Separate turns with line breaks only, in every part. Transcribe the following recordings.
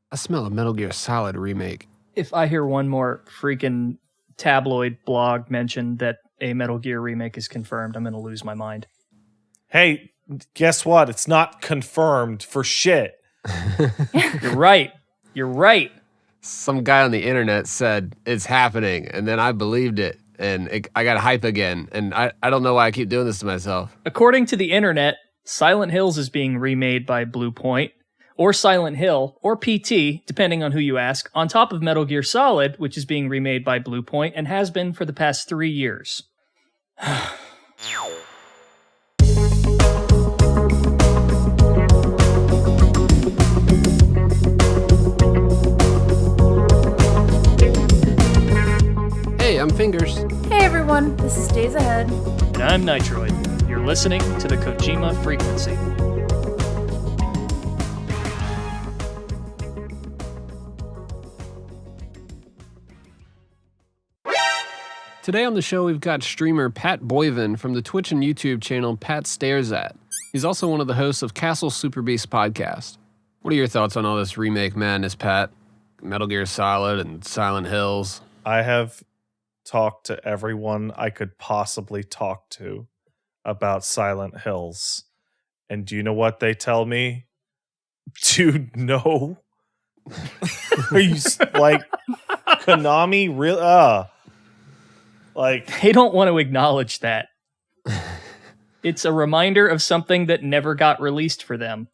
I smell a Metal Gear Solid remake.
If I hear one more freaking tabloid blog mention that a Metal Gear remake is confirmed, I'm going to lose my mind.
Hey, guess what? It's not confirmed for shit.
You're right. You're right.
Some guy on the internet said it's happening, and then I believed it, and I got hype again, and I don't know why I keep doing this to myself.
According to the internet, Silent Hills is being remade by Bluepoint, or Silent Hill, or PT, depending on who you ask, on top of Metal Gear Solid, which is being remade by Bluepoint and has been for the past 3 years.
Hey, I'm Fingers.
Hey everyone, this is Days Ahead.
And I'm Nitroid. You're listening to the Kojima Frequency.
Today on the show, we've got streamer Pat Boivin from the Twitch and YouTube channel Pat Stares At. He's also one of the hosts of Castle Super Beast podcast. What are your thoughts on all this remake madness, Pat? Metal Gear Solid and Silent Hills.
I have talked to everyone I could possibly talk to about Silent Hills. And do you know what they tell me? Dude, no. Are you like Konami? Really? Like,
They don't want to acknowledge that. It's a reminder of something that never got released for them.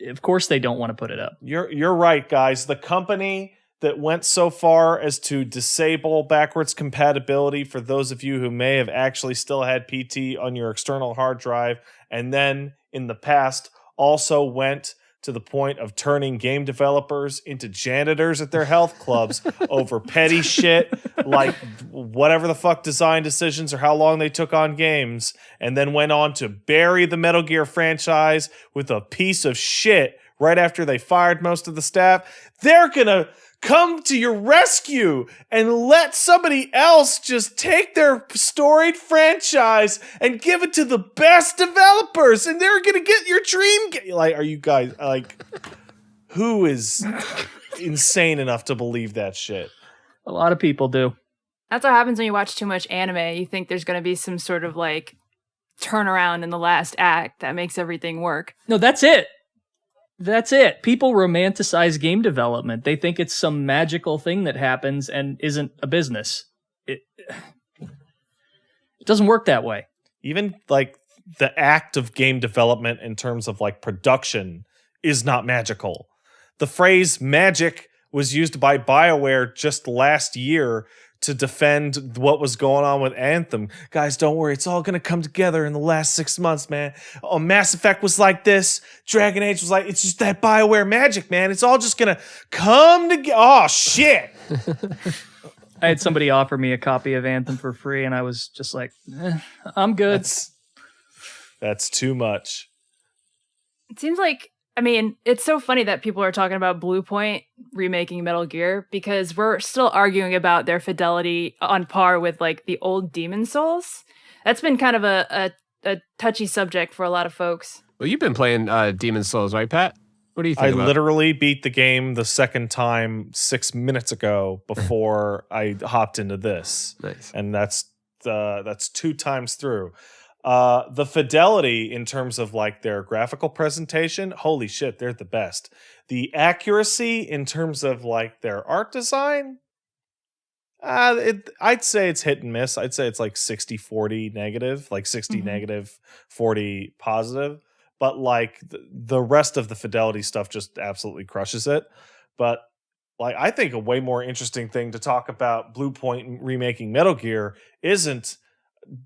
Of course they don't want to put it up.
You're right, guys. The company that went so far as to disable backwards compatibility for those of you who may have actually still had PT on your external hard drive, and then in the past also went to the point of turning game developers into janitors at their health clubs over petty shit like whatever the fuck design decisions or how long they took on games, and then went on to bury the Metal Gear franchise with a piece of shit right after they fired most of the staff. They're gonna come to your rescue and let somebody else just take their storied franchise and give it to the best developers, and they're gonna get your dream game. Like, are you guys like, who is insane enough to believe that shit?
A lot of people do.
That's what happens when you watch too much anime. You think there's going to be some sort of like turnaround in the last act that makes everything work.
No, that's it. That's it. People romanticize game development. They think it's some magical thing that happens and isn't a business. It doesn't work that way.
Even like the act of game development in terms of like production is not magical. The phrase magic was used by BioWare just last year to defend what was going on with Anthem. Guys, don't worry. It's all going to come together in the last 6 months, man. Oh, Mass Effect was like this. Dragon Age was like, it's just that BioWare magic, man. It's all just going to come together. Oh, shit.
I had somebody offer me a copy of Anthem for free, and I was just like, I'm good.
That's too much.
It seems like, I mean, it's so funny that people are talking about Bluepoint remaking Metal Gear because we're still arguing about their fidelity on par with like the old Demon Souls. That's been kind of a touchy subject for a lot of folks.
Well, you've been playing Demon Souls, right, Pat? What do you think
I
about
literally beat the game the second time 6 minutes ago before I hopped into this.
Nice.
And that's 2 times through. The fidelity in terms of like their graphical presentation, holy shit, they're the best. The accuracy in terms of like their art design, I'd say it's hit and miss. I'd say it's like 60-40 negative, like 60 negative, 40 positive. But like the rest of the fidelity stuff just absolutely crushes it. But like, I think a way more interesting thing to talk about Bluepoint remaking Metal Gear isn't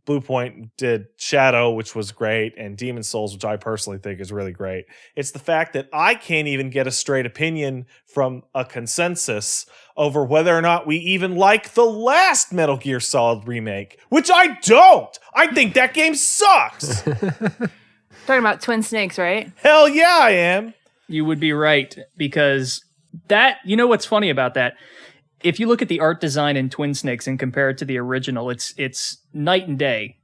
Bluepoint did Shadow, which was great, and Demon Souls, which I personally think is really great. It's the fact that I can't even get a straight opinion from a consensus over whether or not we even like the last Metal Gear Solid remake, which I don't. I think that game sucks.
Talking about Twin Snakes, right?
Hell yeah, I am.
You would be right, because that, you know what's funny about that? If you look at the art design in Twin Snakes and compare it to the original, it's night and day,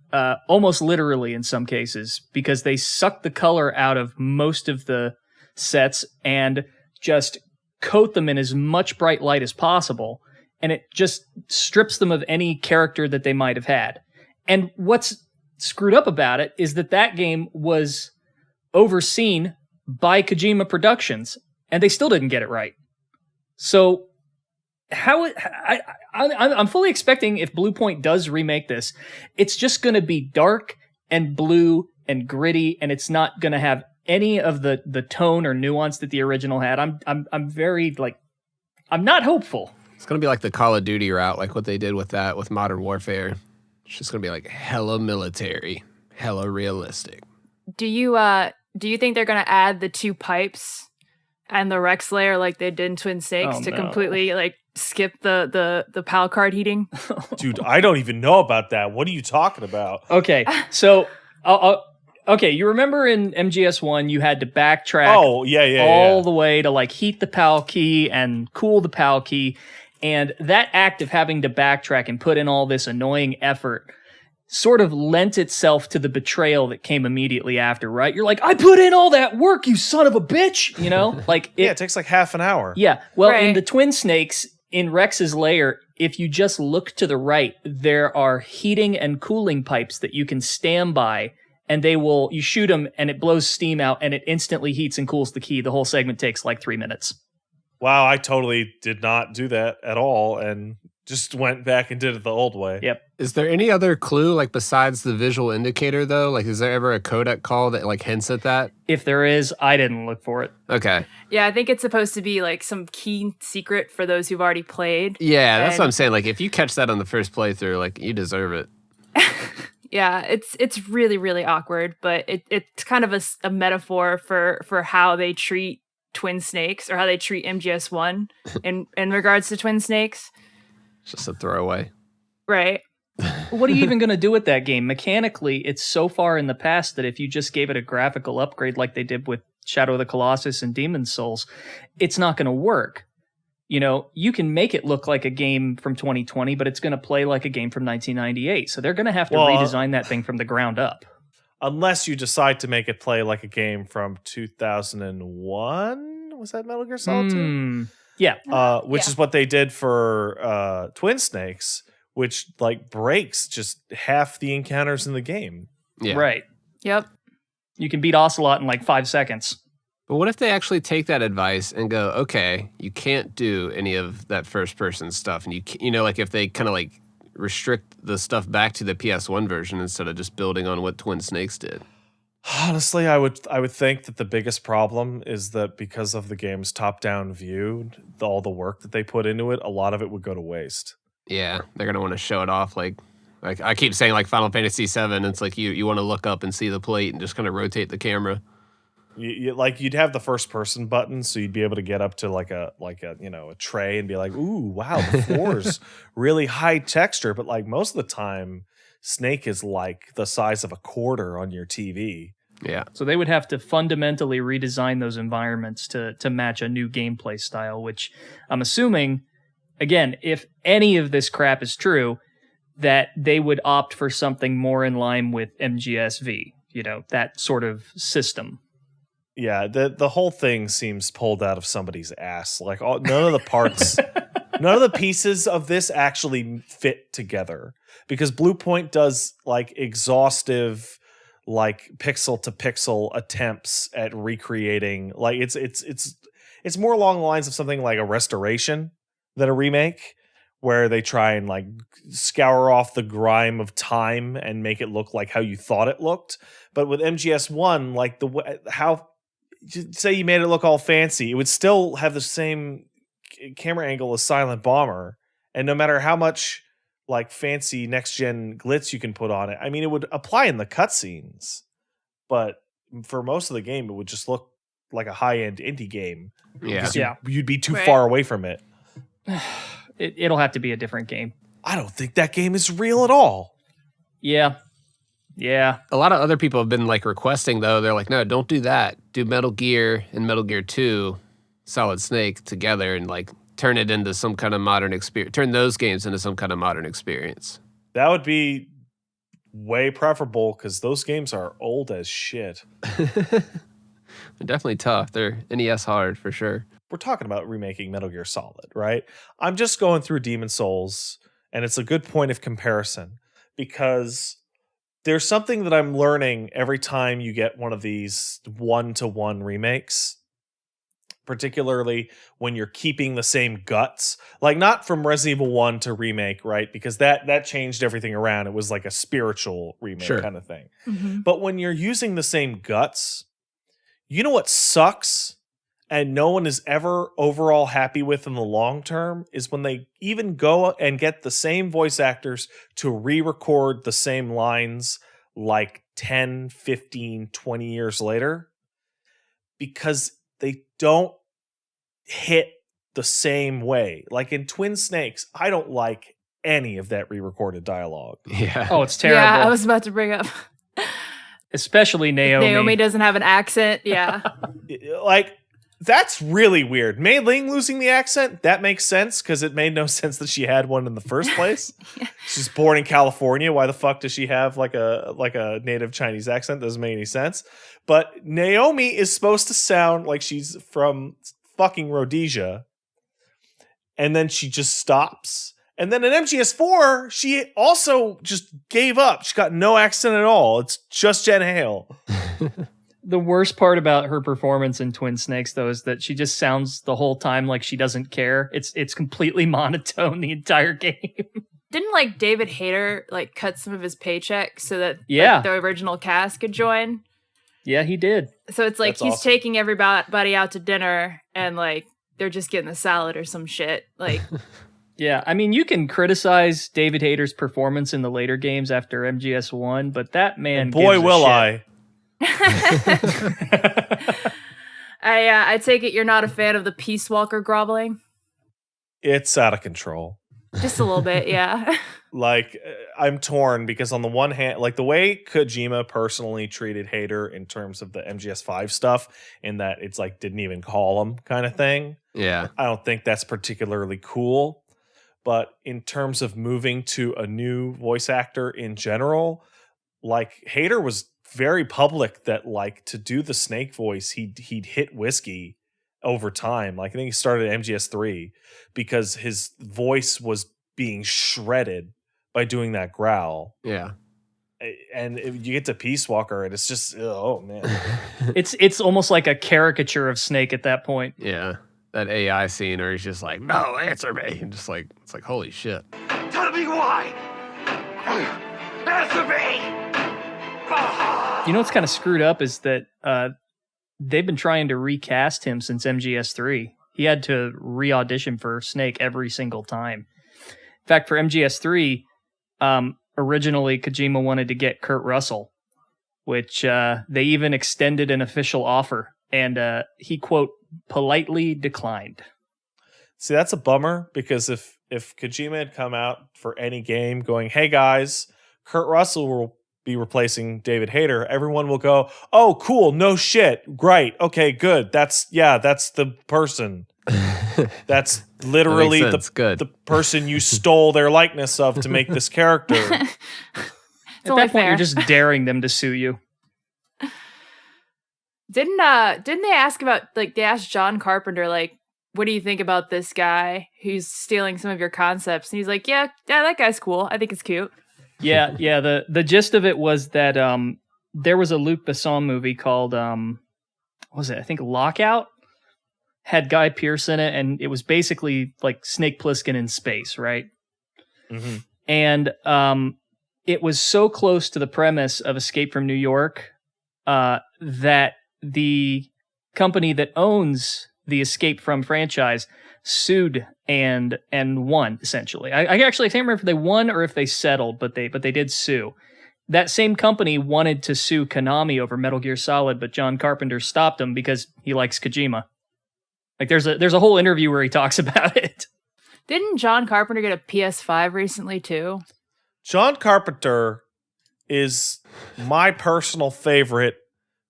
almost literally in some cases, because they suck the color out of most of the sets and just coat them in as much bright light as possible, and it just strips them of any character that they might have had. And what's screwed up about it is that game was overseen by Kojima Productions, and they still didn't get it right. So I'm fully expecting if Bluepoint does remake this, it's just going to be dark and blue and gritty, and it's not going to have any of the tone or nuance that the original had. I'm very I'm not hopeful.
It's going to be like the Call of Duty route, like what they did with Modern Warfare. It's just going to be like hella military, hella realistic.
Do you think they're going to add the 2 pipes and the Rex layer like they did in Twin Snakes to completely skip the PAL card heating?
Dude, I don't even know about that. What are you talking about?
Okay, so okay, you remember in MGS1 you had to backtrack all the way to heat the PAL key and cool the PAL key, and that act of having to backtrack and put in all this annoying effort sort of lent itself to the betrayal that came immediately after, right? You're like, I put in all that work, you son of a bitch! You know?
It takes half an hour.
Yeah. Well,
right.
In the Twin Snakes, in Rex's lair, if you just look to the right, there are heating and cooling pipes that you can stand by, and you shoot them, and it blows steam out, and it instantly heats and cools the key. The whole segment takes 3 minutes.
Wow, I totally did not do that at all, and just went back and did it the old way.
Yep.
Is there any other clue, besides the visual indicator, though? Is there ever a codec call that, hints at that?
If there is, I didn't look for it.
Okay.
Yeah, I think it's supposed to be, some key secret for those who've already played.
Yeah, that's what I'm saying. If you catch that on the first playthrough, you deserve it.
Yeah, it's really, really awkward, but it's kind of a metaphor for how they treat Twin Snakes, or how they treat MGS1 in regards to Twin Snakes.
It's just a throwaway.
Right.
What are you even going to do with that game? Mechanically, it's so far in the past that if you just gave it a graphical upgrade like they did with Shadow of the Colossus and Demon's Souls, it's not going to work. You can make it look like a game from 2020, but it's going to play like a game from 1998. So they're going to have to redesign that thing from the ground up.
Unless you decide to make it play like a game from 2001? Was that Metal Gear Solid 2?
Yeah.
Which is what they did for Twin Snakes, which breaks just half the encounters in the game.
Yeah.
Right.
Yep.
You can beat Ocelot in 5 seconds.
But what if they actually take that advice and go, okay, you can't do any of that first person stuff, and if they kind of restrict the stuff back to the PS1 version instead of just building on what Twin Snakes did?
Honestly, I would think that the biggest problem is that because of the game's top-down view, all the work that they put into it, a lot of it would go to waste.
Yeah, they're gonna want to show it off like I keep saying Final Fantasy VII. It's you want to look up and see the plate and just kind of rotate the camera.
You'd have the first person button, so you'd be able to get up to a tray and be like, ooh, wow, the floor's really high texture, but most of the time Snake is the size of a quarter on your TV.
Yeah.
So they would have to fundamentally redesign those environments to match a new gameplay style, which I'm assuming, again, if any of this crap is true, that they would opt for something more in line with MGSV, that sort of system.
Yeah, the whole thing seems pulled out of somebody's ass. None of the parts, none of the pieces of this actually fit together, because Bluepoint does exhaustive, pixel to pixel attempts at recreating. It's more along the lines of something like a restoration than a remake, where they try and scour off the grime of time and make it look like how you thought it looked. But with MGS1, how say you made it look all fancy, it would still have the same camera angle as Silent Bomber, and no matter how much fancy next gen glitz you can put on it, I mean, it would apply in the cutscenes, but for most of the game, it would just look like a high end indie game.
Yeah,
you'd be too far away from it.
It'll have to be a different game.
I don't think that game is real at all.
Yeah.
A lot of other people have been requesting, though. They're like, no, don't do that. Do Metal Gear and Metal Gear 2 Solid Snake together and turn it into some kind of modern experience. Turn those games into some kind of modern experience.
That would be way preferable, because those games are old as shit.
They're definitely tough. They're NES hard for sure.
we're talking about remaking Metal Gear Solid, right? I'm just going through Demon Souls, and it's a good point of comparison because there's something that I'm learning every time you get one of these one-to-one remakes, particularly when you're keeping the same guts, like not from Resident Evil 1 to Remake, right? Because that changed everything around. It was like a spiritual remake kind of thing. But when you're using the same guts, you know what sucks and no one is ever overall happy with in the long term is when they even go and get the same voice actors to re-record the same lines like 10, 15, 20 years later, because they don't hit the same way. Like in Twin Snakes, I don't like any of that re-recorded dialogue.
Yeah.
Oh, it's terrible.
Yeah, I was about to bring up.
Especially Naomi.
Naomi doesn't have an accent. Yeah.
Like, that's really weird. Mei Ling losing the accent, that makes sense because it made no sense that she had one in the first place. She's born in California. Why the fuck does she have like a native Chinese accent? Doesn't make any sense. But Naomi is supposed to sound like she's from fucking Rhodesia. And then she just stops. And then in MGS4, she also just gave up. She got no accent at all. It's just Jen Hale.
The worst part about her performance in Twin Snakes, though, is that she just sounds the whole time like she doesn't care. It's completely monotone the entire game.
Didn't like David Hayter like cut some of his paycheck so that
Yeah.
the original cast could join?
Yeah, he did.
So it's like
That's
he's
awesome.
taking everybody out to dinner and like they're just getting a salad or some shit. Like
Yeah, I mean, you can criticize David Hayter's performance in the later games after MGS1, but that man,
Boy,
gives a
will
shit.
I.
I take it you're not a fan of the Peace Walker groveling?
It's out of control.
Just a little bit, yeah.
Like, I'm torn because on the one hand, like the way Kojima personally treated Hater in terms of the MGS5 stuff, in that it's like didn't even call him kind of thing.
Yeah.
I don't think that's particularly cool. But in terms of moving to a new voice actor in general, like Hater was very public that like to do the Snake voice, he'd hit whiskey over time. Like I think he started at MGS3 because his voice was being shredded by doing that growl.
Yeah.
And you get to Peace Walker and it's just, oh man.
It's almost like a caricature of Snake at that point.
Yeah. That AI scene where he's just like, no, answer me. And just like, it's like, holy shit.
Tell me why. Answer me.
You know what's kind of screwed up is that they've been trying to recast him since MGS3. He had to re-audition for Snake every single time. In fact, for MGS3, originally Kojima wanted to get Kurt Russell, which they even extended an official offer, and he, quote, politely declined.
See, that's a bummer because if Kojima had come out for any game going, hey guys, Kurt Russell will be replacing David Hayter, everyone will go, oh, cool, no shit, great, okay, good. That's the person. That's literally the person you stole their likeness of to make this character.
At
only
that point,
fair.
you're just daring them to sue you.
Didn't they ask about like they asked John Carpenter like, what do you think about this guy who's stealing some of your concepts? And he's like, yeah, that guy's cool. I think it's cute.
Yeah. The gist of it was that there was a Luc Besson movie called what was it? I think Lockout. Had Guy Pearce in it, and it was basically like Snake Plissken in space, right?
Mm-hmm.
And it was so close to the premise of Escape from New York that the company that owns the Escape From franchise sued and won, essentially. I actually can't remember if they won or if they settled, but they did sue. That same company wanted to sue Konami over Metal Gear Solid, but John Carpenter stopped them because he likes Kojima. Like there's a whole interview where he talks about it.
Didn't John Carpenter get a PS5 recently too?
John Carpenter is my personal favorite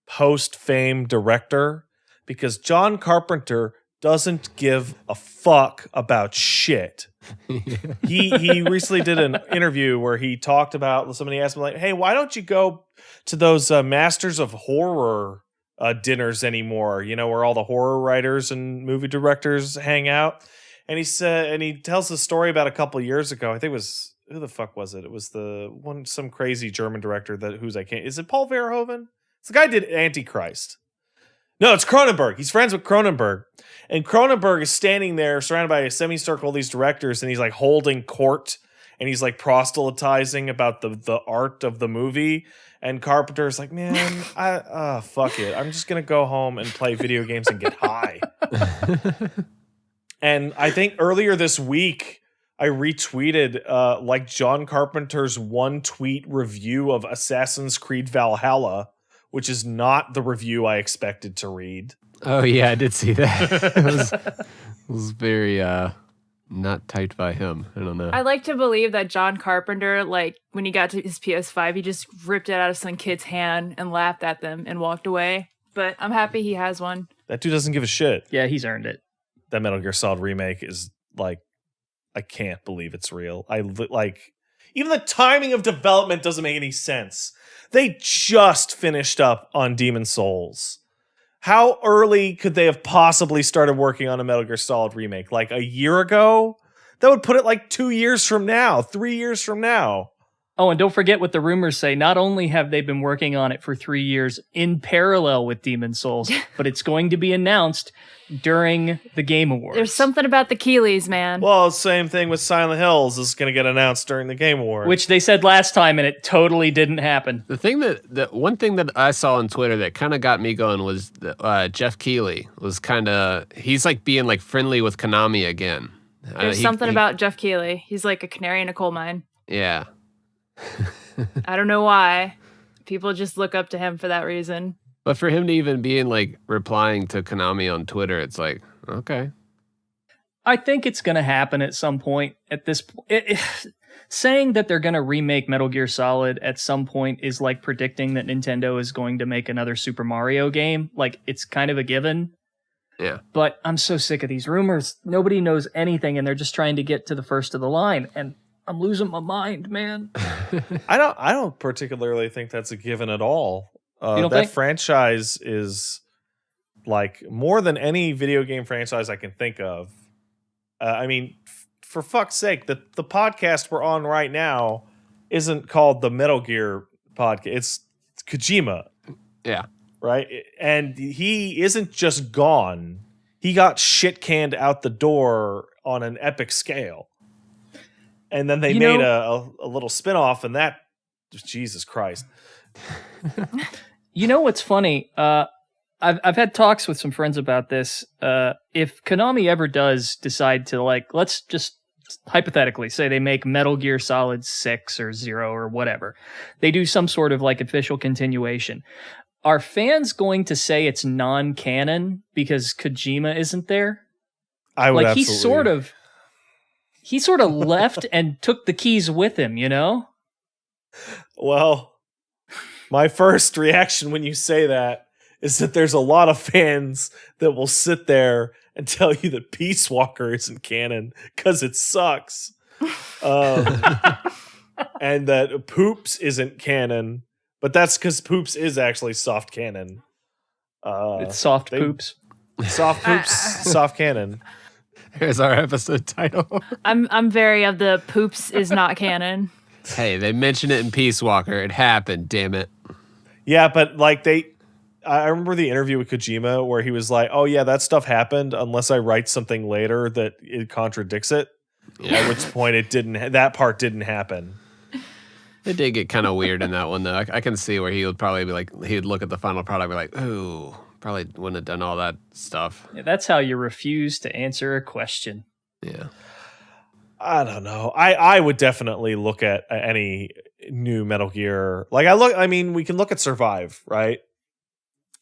post-fame director because John Carpenter doesn't give a fuck about shit. He recently did an interview where he talked about, somebody asked him like, hey, why don't you go to those Masters of Horror dinners anymore, where all the horror writers and movie directors hang out. And he tells the story about a couple years ago. I think it was, who the fuck was it? It was some crazy German director is it Paul Verhoeven? It's the guy who did Antichrist. No, it's Cronenberg. He's friends with Cronenberg. And Cronenberg is standing there surrounded by a semicircle of these directors, and he's like holding court, and he's like proselytizing about the art of the movie. And Carpenter's like, man, fuck it. I'm just going to go home and play video games and get high. And I think earlier this week, I retweeted like John Carpenter's one tweet review of Assassin's Creed Valhalla, which is not the review I expected to read.
Oh, yeah, I did see that. It was very not typed by him. I don't know.
I like to believe that John Carpenter, like, when he got to his PS5, he just ripped it out of some kid's hand and laughed at them and walked away. But I'm happy he has one.
That dude doesn't give a shit.
Yeah, he's earned it.
That Metal Gear Solid remake is like, I can't believe it's real. Even the timing of development doesn't make any sense. They just finished up on Demon Souls. How early could they have possibly started working on a Metal Gear Solid remake? Like a year ago? That would put it like 2 years from now, 3 years from now.
Oh, and don't forget what the rumors say. Not only have they been working on it for 3 years in parallel with Demon Souls, but it's going to be announced during the Game Awards.
There's something about the Keeleys, man.
Well, same thing with Silent Hills is going to get announced during the Game Awards.
Which they said last time, and it totally didn't happen.
The one thing that I saw on Twitter that kind of got me going was that, Jeff Keighley was he's like being like friendly with Konami again.
There's something about Jeff Keighley. He's like a canary in a coal mine.
Yeah.
I don't know why. People just look up to him for that reason.
But for him to even be in like replying to Konami on Twitter, it's like, okay.
I think it's going to happen at some point. At this point, saying that they're going to remake Metal Gear Solid at some point is like predicting that Nintendo is going to make another Super Mario game. Like, it's kind of a given.
Yeah.
But I'm so sick of these rumors. Nobody knows anything, and they're just trying to get to the first of the line. And I'm losing my mind, man.
I don't particularly think that's a given at all.
That
franchise is like more than any video game franchise I can think of. I mean, for fuck's sake, the podcast we're on right now isn't called the Metal Gear podcast. It's Kojima.
Yeah.
Right? And he isn't just gone. He got shit canned out the door on an epic scale. And then they made a little spinoff, and that, Jesus Christ.
You know what's funny? I've had talks with some friends about this. If Konami ever does decide to, like, let's just hypothetically say they make Metal Gear Solid 6 or 0 or whatever, they do some sort of like official continuation. Are fans going to say it's non-canon because Kojima isn't there?
I would
like
absolutely.
He sort of left and took the keys with him, you know?
Well, my first reaction when you say that is that there's a lot of fans that will sit there and tell you that Peace Walker isn't canon because it sucks. And that Poops isn't canon, but that's because Poops is actually soft canon.
It's soft poops.
Soft Poops, soft canon.
Here's our episode title.
I'm very of the Poops is not canon.
Hey, they mentioned it in Peace Walker. It happened, damn it.
Yeah, but like I remember the interview with Kojima where he was like, "Oh yeah, that stuff happened unless I write something later that it contradicts it." Yeah. At which point that part didn't happen.
It did get kind of weird in that one though. I can see where he would probably be like, he'd look at the final product and be like, "Ooh, probably wouldn't have done all that stuff."
Yeah, that's how you refuse to answer a question.
Yeah.
I don't know. I would definitely look at any new Metal Gear. I mean, we can look at Survive, right?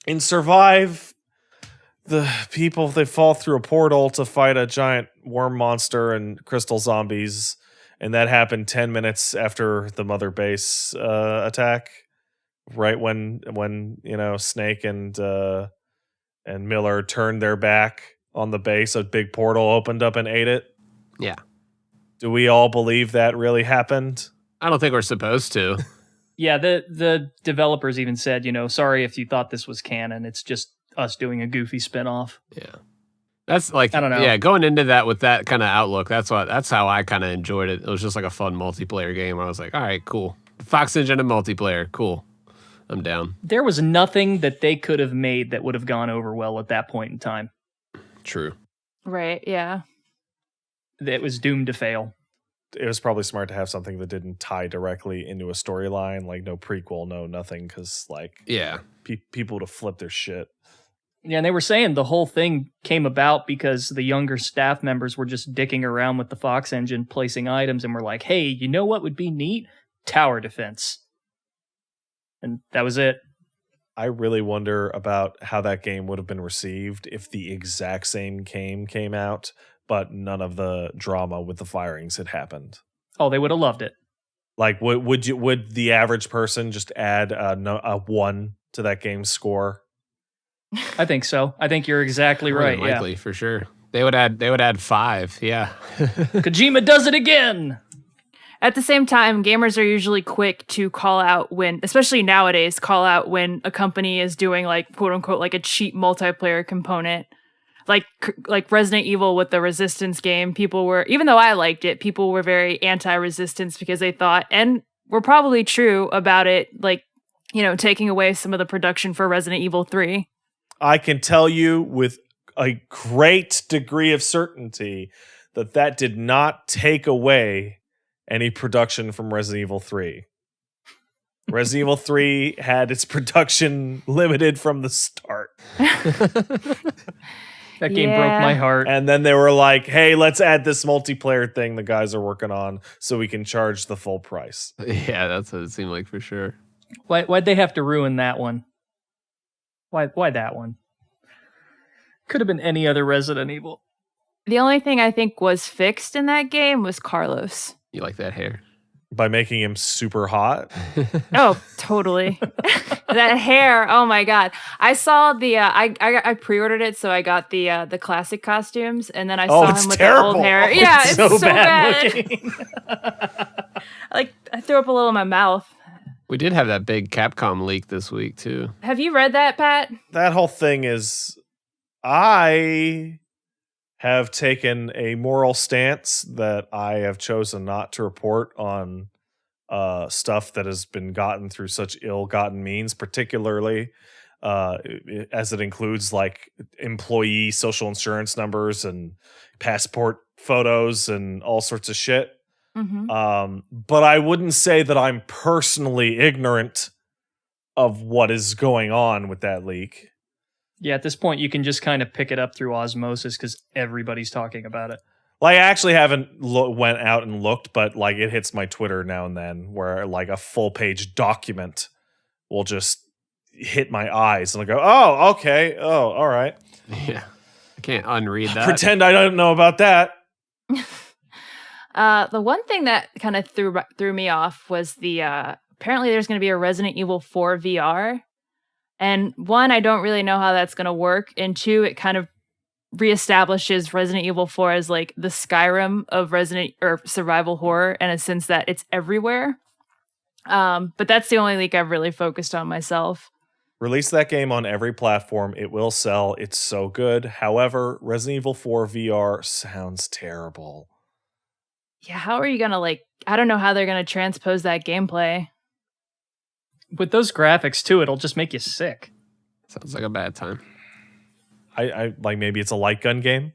In Survive, the people, they fall through a portal to fight a giant worm monster and crystal zombies, and that happened 10 minutes after the Mother Base attack, right when Snake and Miller turned their back on the base. A big portal opened up and ate it.
Yeah.
Do we all believe that really happened?
I don't think we're supposed to.
Yeah, the developers even said, sorry if you thought this was canon. It's just us doing a goofy spinoff.
Yeah. That's like,
I don't know.
Yeah, going into that with that kind of outlook, that's how I kind of enjoyed it. It was just like a fun multiplayer game where I was like, all right, cool. Fox Engine and multiplayer, cool. I'm down.
There was nothing that they could have made that would have gone over well at that point in time.
True.
Right, yeah.
It was doomed to fail.
It was probably smart to have something that didn't tie directly into a storyline, like no prequel, no nothing, because people would have flipped their shit.
Yeah, and they were saying the whole thing came about because the younger staff members were just dicking around with the Fox engine, placing items, and were like, hey, you know what would be neat? Tower defense. And that was it.
I really wonder about how that game would have been received if the exact same game came out, but none of the drama with the firings had happened.
Oh, they would have loved it.
Like, would the average person just add a 1 to that game's score?
I think so. I think you're exactly right.
Likely, for sure. They would add 5. Yeah.
Kojima does it again.
At the same time, gamers are usually quick to call out when, especially nowadays, call out when a company is doing like quote unquote like a cheap multiplayer component. Like Resident Evil with the Resistance game, people were, even though I liked it, people were very anti-Resistance because they thought, and were probably true about it, like, taking away some of the production for Resident Evil 3.
I can tell you with a great degree of certainty that did not take away any production from Resident Evil 3. Resident Evil 3 had its production limited from the start.
That game broke my heart.
And then they were like, hey, let's add this multiplayer thing the guys are working on so we can charge the full price.
Yeah, that's what it seemed like for sure.
Why'd they have to ruin that one? Why that one? Could have been any other Resident Evil.
The only thing I think was fixed in that game was Carlos.
You like that hair?
By making him super hot?
Oh, totally. That hair, oh my god. I saw the I pre-ordered it, so I got the classic costumes, and then I saw him with
terrible.
the old hair. Yeah, it's so bad.
looking.
I threw up a little in my mouth.
We did have that big Capcom leak this week too.
Have you read that, Pat?
That whole thing is... I have taken a moral stance that I have chosen not to report on stuff that has been gotten through such ill-gotten means, particularly as it includes like employee social insurance numbers and passport photos and all sorts of shit.
Mm-hmm.
But I wouldn't say that I'm personally ignorant of what is going on with that leak.
Yeah, at this point, you can just kind of pick it up through osmosis because everybody's talking about it.
Like, I actually haven't went out and looked, but like it hits my Twitter now and then where like a full page document will just hit my eyes and I'll go, oh, okay. Oh, all right.
Yeah. I can't unread that.
Pretend I don't know about that.
The one thing that kind of threw me off was the apparently there's going to be a Resident Evil 4 VR. And 1, I don't really know how that's going to work. And 2, it kind of reestablishes Resident Evil 4 as like the Skyrim of survival horror, in a sense that it's everywhere. But that's the only leak I've really focused on myself.
Release that game on every platform. It will sell. It's so good. However, Resident Evil 4 VR sounds terrible.
Yeah, how are you going to I don't know how they're going to transpose that gameplay.
With those graphics, too, it'll just make you sick.
Sounds like a bad time.
I like maybe it's a light gun game.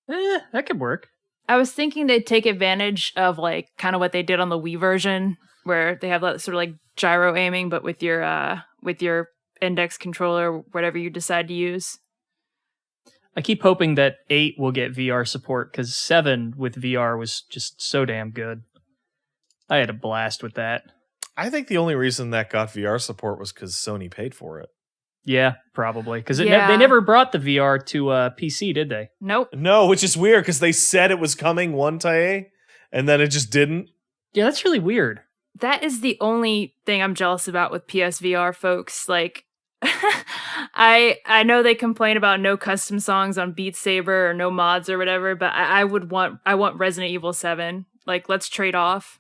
That could work.
I was thinking they'd take advantage of like kind of what they did on the Wii version, where they have that sort of like gyro aiming, but with your index controller, whatever you decide to use.
I keep hoping that 8 will get VR support because 7 with VR was just so damn good. I had a blast with that.
I think the only reason that got VR support was because Sony paid for it.
Yeah, probably. Because they
Yeah.
never brought the VR to PC, did they?
Nope.
No, which is weird because they said it was coming one day and then it just didn't.
Yeah, that's really weird.
That is the only thing I'm jealous about with PSVR, folks. Like, I know they complain about no custom songs on Beat Saber or no mods or whatever, but I want Resident Evil 7. Like, let's trade off.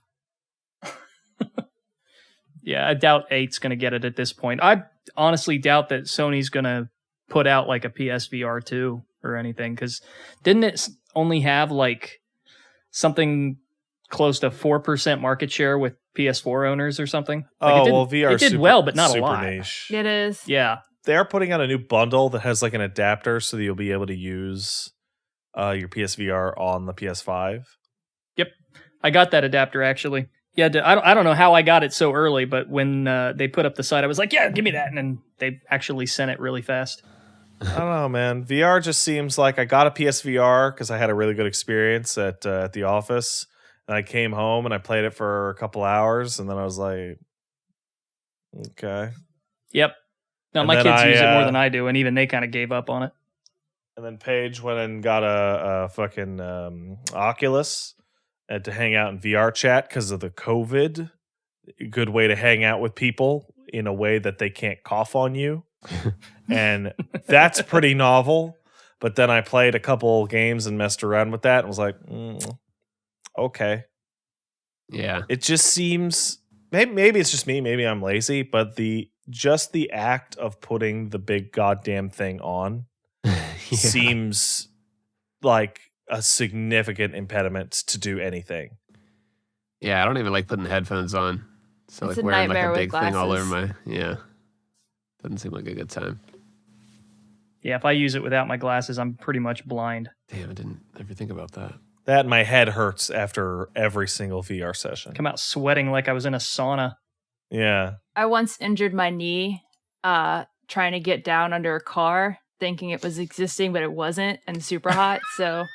Yeah, I doubt 8's going to get it at this point. I honestly doubt that Sony's going to put out like a PSVR 2 or anything, because didn't it only have like something close to 4% market share with PS4 owners or something? Like
VR
it did well, but not a lot.
niche.
It is.
Yeah.
They're putting out a new bundle that has like an adapter so that you'll be able to use your PSVR on the PS5.
Yep. I got that adapter actually. Yeah, I don't know how I got it so early, but when they put up the site, I was like, yeah, give me that. And then they actually sent it really fast.
I don't know, man. VR just seems like I got a PSVR because I had a really good experience at the office. And I came home and I played it for a couple hours. And then I was like, okay.
Yep. No,
And
my
then
kids use it more than I do. And even they kind of gave up on it.
And then Paige went and got a fucking Oculus and to hang out in VR chat because of the COVID. A good way to hang out with people in a way that they can't cough on you. And that's pretty novel. But then I played a couple games and messed around with that and was like, okay.
Yeah.
It just seems maybe it's just me, maybe I'm lazy, but the act of putting the big goddamn thing on seems like a significant impediment to do anything.
Yeah, I don't even like putting headphones on. So
It's
like
a
wearing like
nightmare
a
with
big thing all over
glasses.
my doesn't seem like a good time.
Yeah, if I use it without my glasses, I'm pretty much blind.
Damn, I didn't ever think about that.
That my head hurts after every single VR session.
Come out sweating like I was in a sauna.
Yeah.
I once injured my knee trying to get down under a car, thinking it was existing, but it wasn't, and super hot. So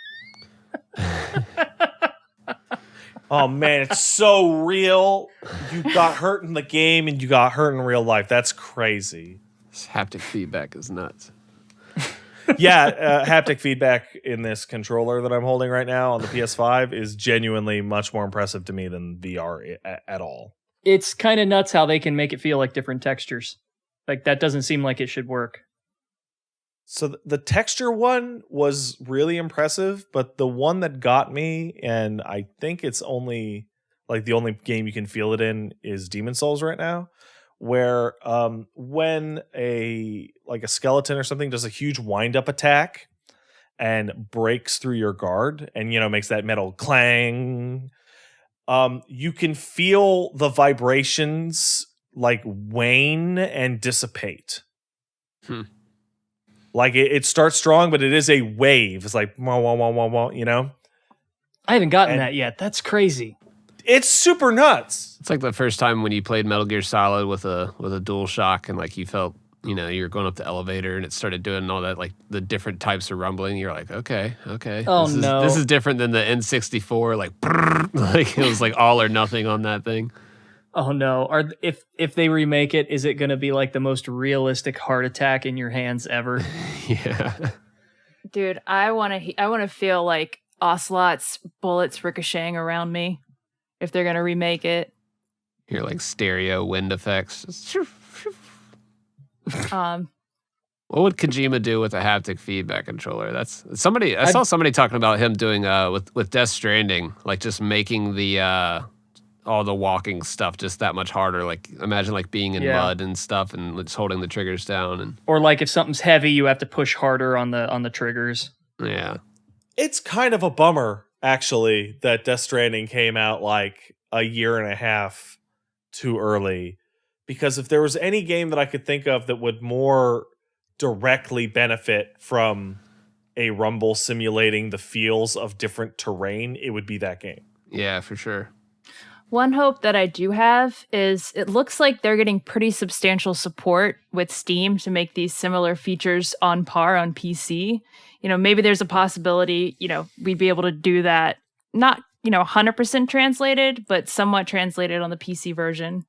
Oh man, it's so real. You got hurt in the game and you got hurt in real life. That's crazy.
This haptic feedback is nuts.
Yeah, haptic feedback in this controller that I'm holding right now on the PS5 is genuinely much more impressive to me than VR at all.
It's kind of nuts how they can make it feel like different textures. Like that doesn't seem like it should work.
So the texture one was really impressive, but the one that got me, and I think it's only like the only game you can feel it in is Demon Souls right now, where when a skeleton or something does a huge wind up attack and breaks through your guard and makes that metal clang, you can feel the vibrations like wane and dissipate. Like it starts strong, but it is a wave. It's like wah, wah, wah, wah, wah,
I haven't gotten that yet. That's crazy.
It's super nuts.
It's like the first time when you played Metal Gear Solid with a dual shock and like you felt, you were going up the elevator and it started doing all that, like the different types of rumbling. You're like, okay.
Oh,
This is different than the N64, like, like it was like all or nothing on that thing.
Oh no. If they remake it, is it going to be like the most realistic heart attack in your hands ever?
Yeah.
dude, I want to feel like Ocelot's bullets ricocheting around me if they're going to remake it.
Hear like stereo wind effects. What would Kojima do with a haptic feedback controller? That's somebody. I saw somebody talking about him doing with Death Stranding, like just making the all the walking stuff just that much harder. Like imagine like being in mud and stuff and just holding the triggers down, and
or like if something's heavy, you have to push harder on the triggers.
Yeah,
it's kind of a bummer actually that Death Stranding came out like a year and a half too early, because if there was any game that I could think of that would more directly benefit from a rumble simulating the feels of different terrain, it would be that game.
Yeah, for sure.
One hope that I do have is it looks like they're getting pretty substantial support with Steam to make these similar features on par on PC. Maybe there's a possibility, we'd be able to do that. Not, 100% translated, but somewhat translated on the PC version.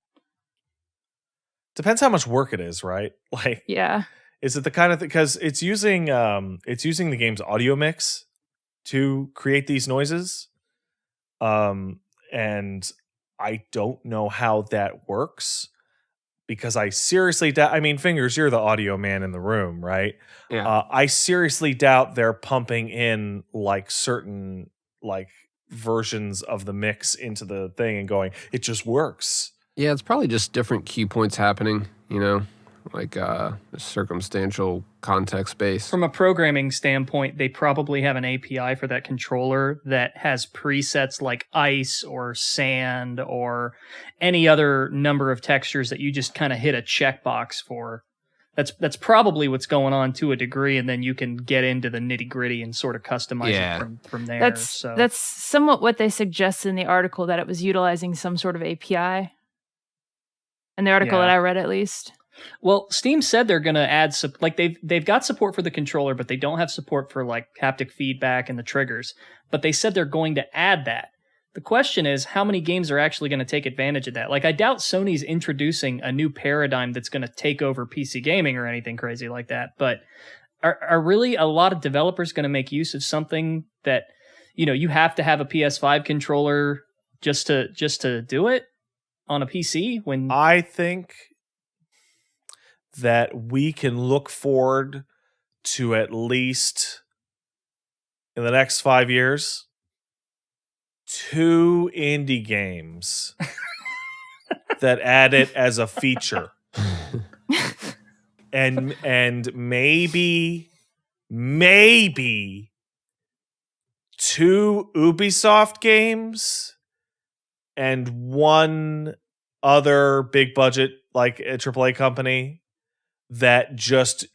Depends how much work it is, right? Like,
yeah.
Is it the kind of thing, because it's using the game's audio mix to create these noises. And I don't know how that works, because I seriously doubt, Fingers, you're the audio man in the room, right?
Yeah.
I seriously doubt they're pumping in like certain like versions of the mix into the thing and going, it just works.
Yeah, it's probably just different key points happening, like circumstantial context based.
From a programming standpoint, they probably have an API for that controller that has presets like ice or sand or any other number of textures that you just kind of hit a checkbox for. That's probably what's going on to a degree, and then you can get into the nitty gritty and sort of customize it from there.
That's somewhat what they suggest in the article, that it was utilizing some sort of API. In the article that I read, at least.
Well, Steam said they're going to add they've got support for the controller, but they don't have support for like haptic feedback and the triggers. But they said they're going to add that. The question is, how many games are actually going to take advantage of that? Like, I doubt Sony's introducing a new paradigm that's going to take over PC gaming or anything crazy like that. But are really a lot of developers going to make use of something that, you have to have a PS5 controller just to do it on a PC? When
I think that we can look forward to, at least in the next 5 years, 2 indie games that add it as a feature. and maybe 2 Ubisoft games and 1 other big budget, like a AAA company, that just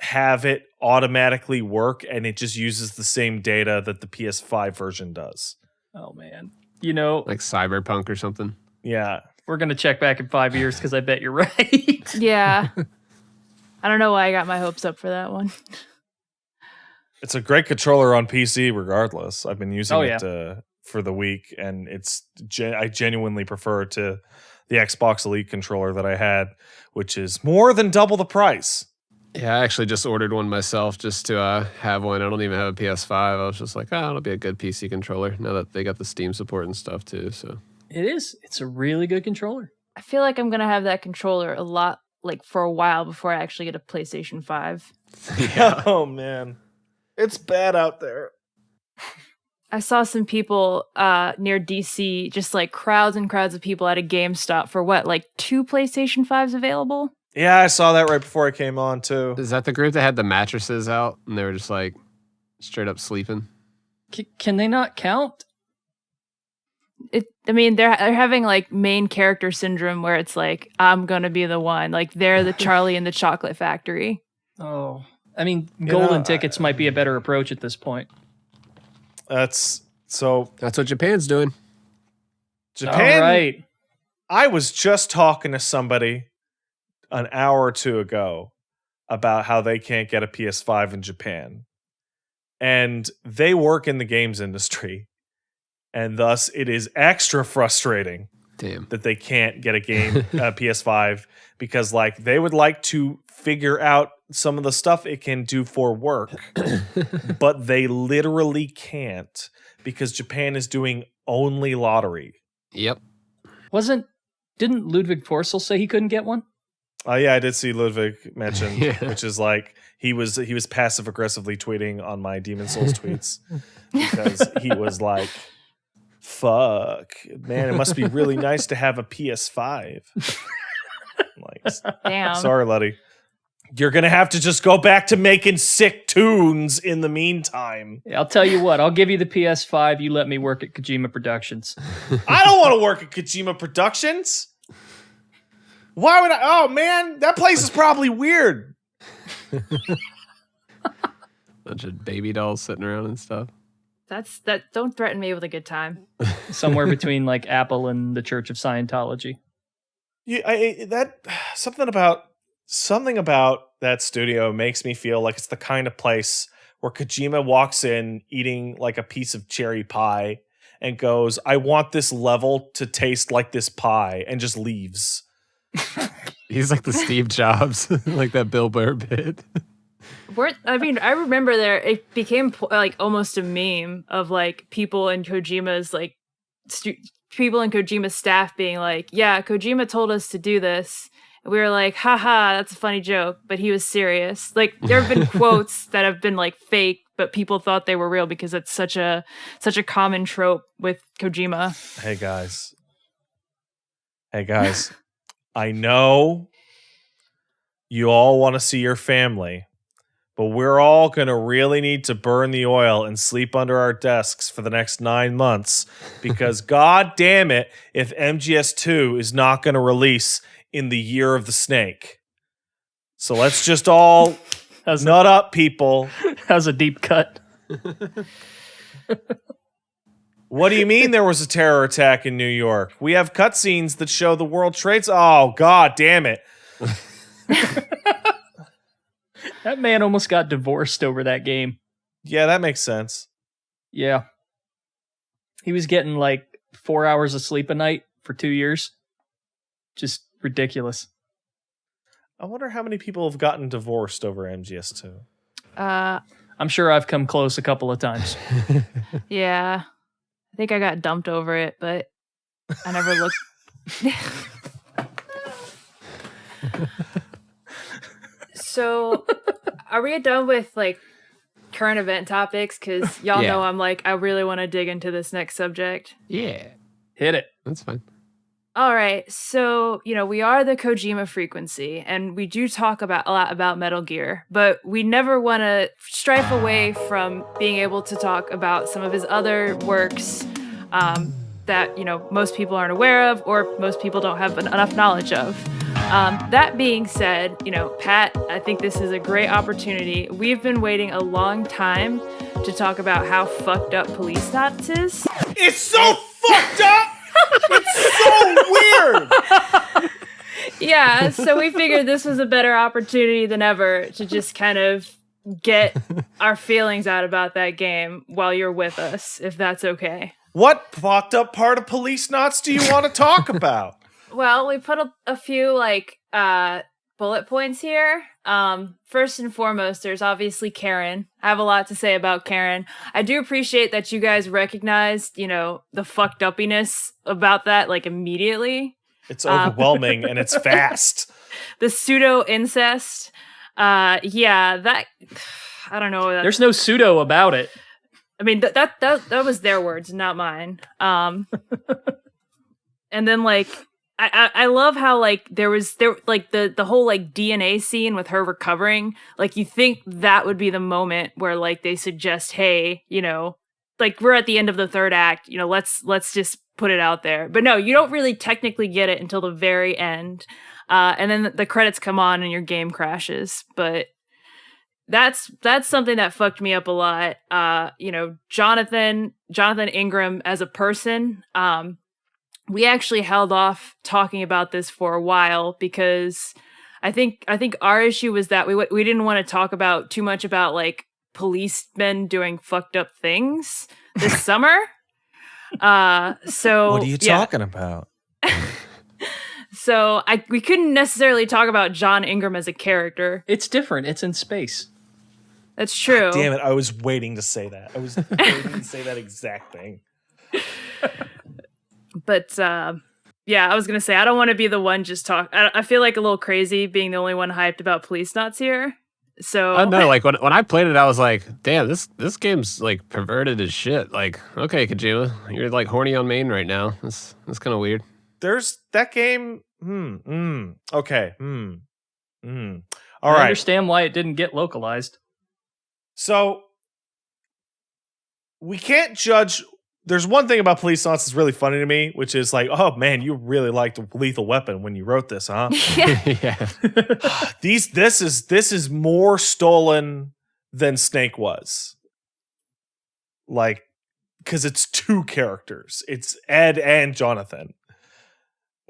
have it automatically work, and it just uses the same data that the PS5 version does.
Oh man,
like Cyberpunk or something.
Yeah,
we're gonna check back in 5 years because I bet you're right.
Yeah, I don't know why I got my hopes up for that one.
It's a great controller on PC, regardless. I've been using it for the week, and I genuinely prefer to the Xbox Elite controller that I had, which is more than double the price.
Yeah, I actually just ordered one myself just to have one. I don't even have a PS5. I was just like, it'll be a good PC controller now that they got the Steam support and stuff too. So
it is. It's a really good controller.
I feel like I'm gonna have that controller a lot, like for a while, before I actually get a PlayStation 5.
Yeah. Oh man, it's bad out there.
I saw some people near DC, just like crowds and crowds of people at a GameStop for like 2 PlayStation 5s available.
Yeah, I saw that right before I came on too.
Is that the group that had the mattresses out and they were just like straight up sleeping?
Can they not count?
They're having like main character syndrome, where it's like, I'm gonna be the one. Like, they're the Charlie in the Chocolate Factory.
Oh, golden tickets might be a better approach at this point.
That's what
Japan's doing.
Japan.
All right.
I was just talking to somebody an hour or 2 ago about how they can't get a PS5 in Japan. And they work in the games industry. And thus it is extra frustrating that they can't get a PS5, because like they would like to figure out some of the stuff it can do for work, but they literally can't, because Japan is doing only lottery.
Yep.
Didn't Ludwig Forssell say he couldn't get one?
Oh yeah, I did see Ludwig mentioned, which is like he was passive aggressively tweeting on my Demon Souls tweets, because he was like, fuck, man, it must be really nice to have a PS5. Like,
damn.
Sorry, Letty. You're going to have to just go back to making sick tunes in the meantime.
I'll tell you what, I'll give you the PS5. You let me work at Kojima Productions.
I don't want to work at Kojima Productions. Why would I? Oh, man, that place is probably weird.
Bunch of baby dolls sitting around and stuff.
That don't threaten me with a good time.
Somewhere between like Apple and the Church of Scientology.
Yeah, something about that studio makes me feel like it's the kind of place where Kojima walks in eating like a piece of cherry pie and goes, I want this level to taste like this pie, and just leaves.
He's like the Steve Jobs, like that Bill Burr bit.
I remember it became like almost a meme of like people in Kojima's like people in Kojima's staff being like, yeah, Kojima told us to do this. And we were like, haha, that's a funny joke, but he was serious. Like, there have been quotes that have been like fake, but people thought they were real because it's such a common trope with Kojima.
Hey guys, Hey guys, I know you all want to see your family, but we're all going to really need to burn the oil and sleep under our desks for the next 9 months because god damn it if MGS2 is not going to release in the year of the snake. So let's just all nut up, people.
How's a deep cut?
What do you mean there was a terror attack in New York? We have cutscenes that show the World Trade Center. Oh, god damn it.
That man almost got divorced over that game.
Yeah, that makes sense.
Yeah. He was getting like 4 hours of sleep a night for 2 years. Just ridiculous.
I wonder how many people have gotten divorced over MGS2.
I'm sure I've come close a couple of times.
Yeah. I think I got dumped over it, but I never looked. So, are we done with like current event topics? Because y'all know I'm like, I really want to dig into this next subject.
Yeah.
Hit it.
That's fine.
All right. So, we are the Kojima Frequency, and we do talk about a lot about Metal Gear, but we never want to strife away from being able to talk about some of his other works that, most people aren't aware of or most people don't have enough knowledge of. That being said, Pat, I think this is a great opportunity. We've been waiting a long time to talk about how fucked up Policenauts is.
It's so fucked up! It's so weird!
Yeah, so we figured this was a better opportunity than ever to just kind of get our feelings out about that game while you're with us, if that's okay.
What fucked up part of Policenauts do you want to talk about?
Well, we put a few bullet points here. First and foremost, there's obviously Karen. I have a lot to say about Karen. I do appreciate that you guys recognized, the fucked uppiness about that immediately.
It's overwhelming and it's fast.
The pseudo incest. Yeah, that I don't know.
There's no pseudo about it.
I mean that was their words, not mine. And then I love how there the whole DNA scene with her recovering. You think that would be the moment where they suggest, hey, we're at the end of the third act, let's just put it out there. But no, you don't really technically get it until the very end. And then the credits come on and your game crashes. But that's something that fucked me up a lot. Jonathan Ingram as a person, we actually held off talking about this for a while because I think our issue was that we didn't want to talk about too much about policemen doing fucked up things this summer. So
what are you talking about?
So we couldn't necessarily talk about John Ingram as a character.
It's different. It's in space.
That's true.
Damn it! I was waiting to say that. I was waiting to say that exact thing.
But yeah, I was gonna say I don't want to be the one just talk. I feel like a little crazy being the only one hyped about Policenauts here. So
I know, when I played it, I was like, "Damn, this game's perverted as shit." Okay, Kojima, you're horny on main right now. That's kind of weird.
There's that game. Okay. All
I
right.
understand why it didn't get localized.
So we can't judge. There's one thing about Policenauts that's really funny to me, which is oh man, you really liked Lethal Weapon when you wrote this, huh?
Yeah.
This is more stolen than Snake was. Because it's two characters. It's Ed and Jonathan.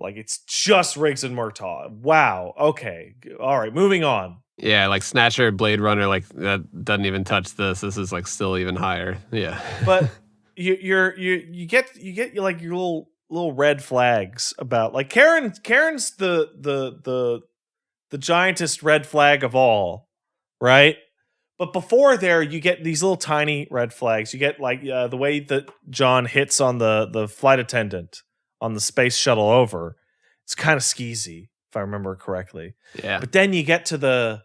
It's just Riggs and Murtaugh. Wow. Okay. All right. Moving on.
Yeah, Snatcher, Blade Runner, that doesn't even touch this. This is still even higher. Yeah.
But you get your little red flags about Karen's the giantest red flag of all, right? But before there, you get these little tiny red flags. You get the way that John hits on the flight attendant on the space shuttle over. It's kind of skeezy, if I remember correctly.
Yeah.
But then you get to the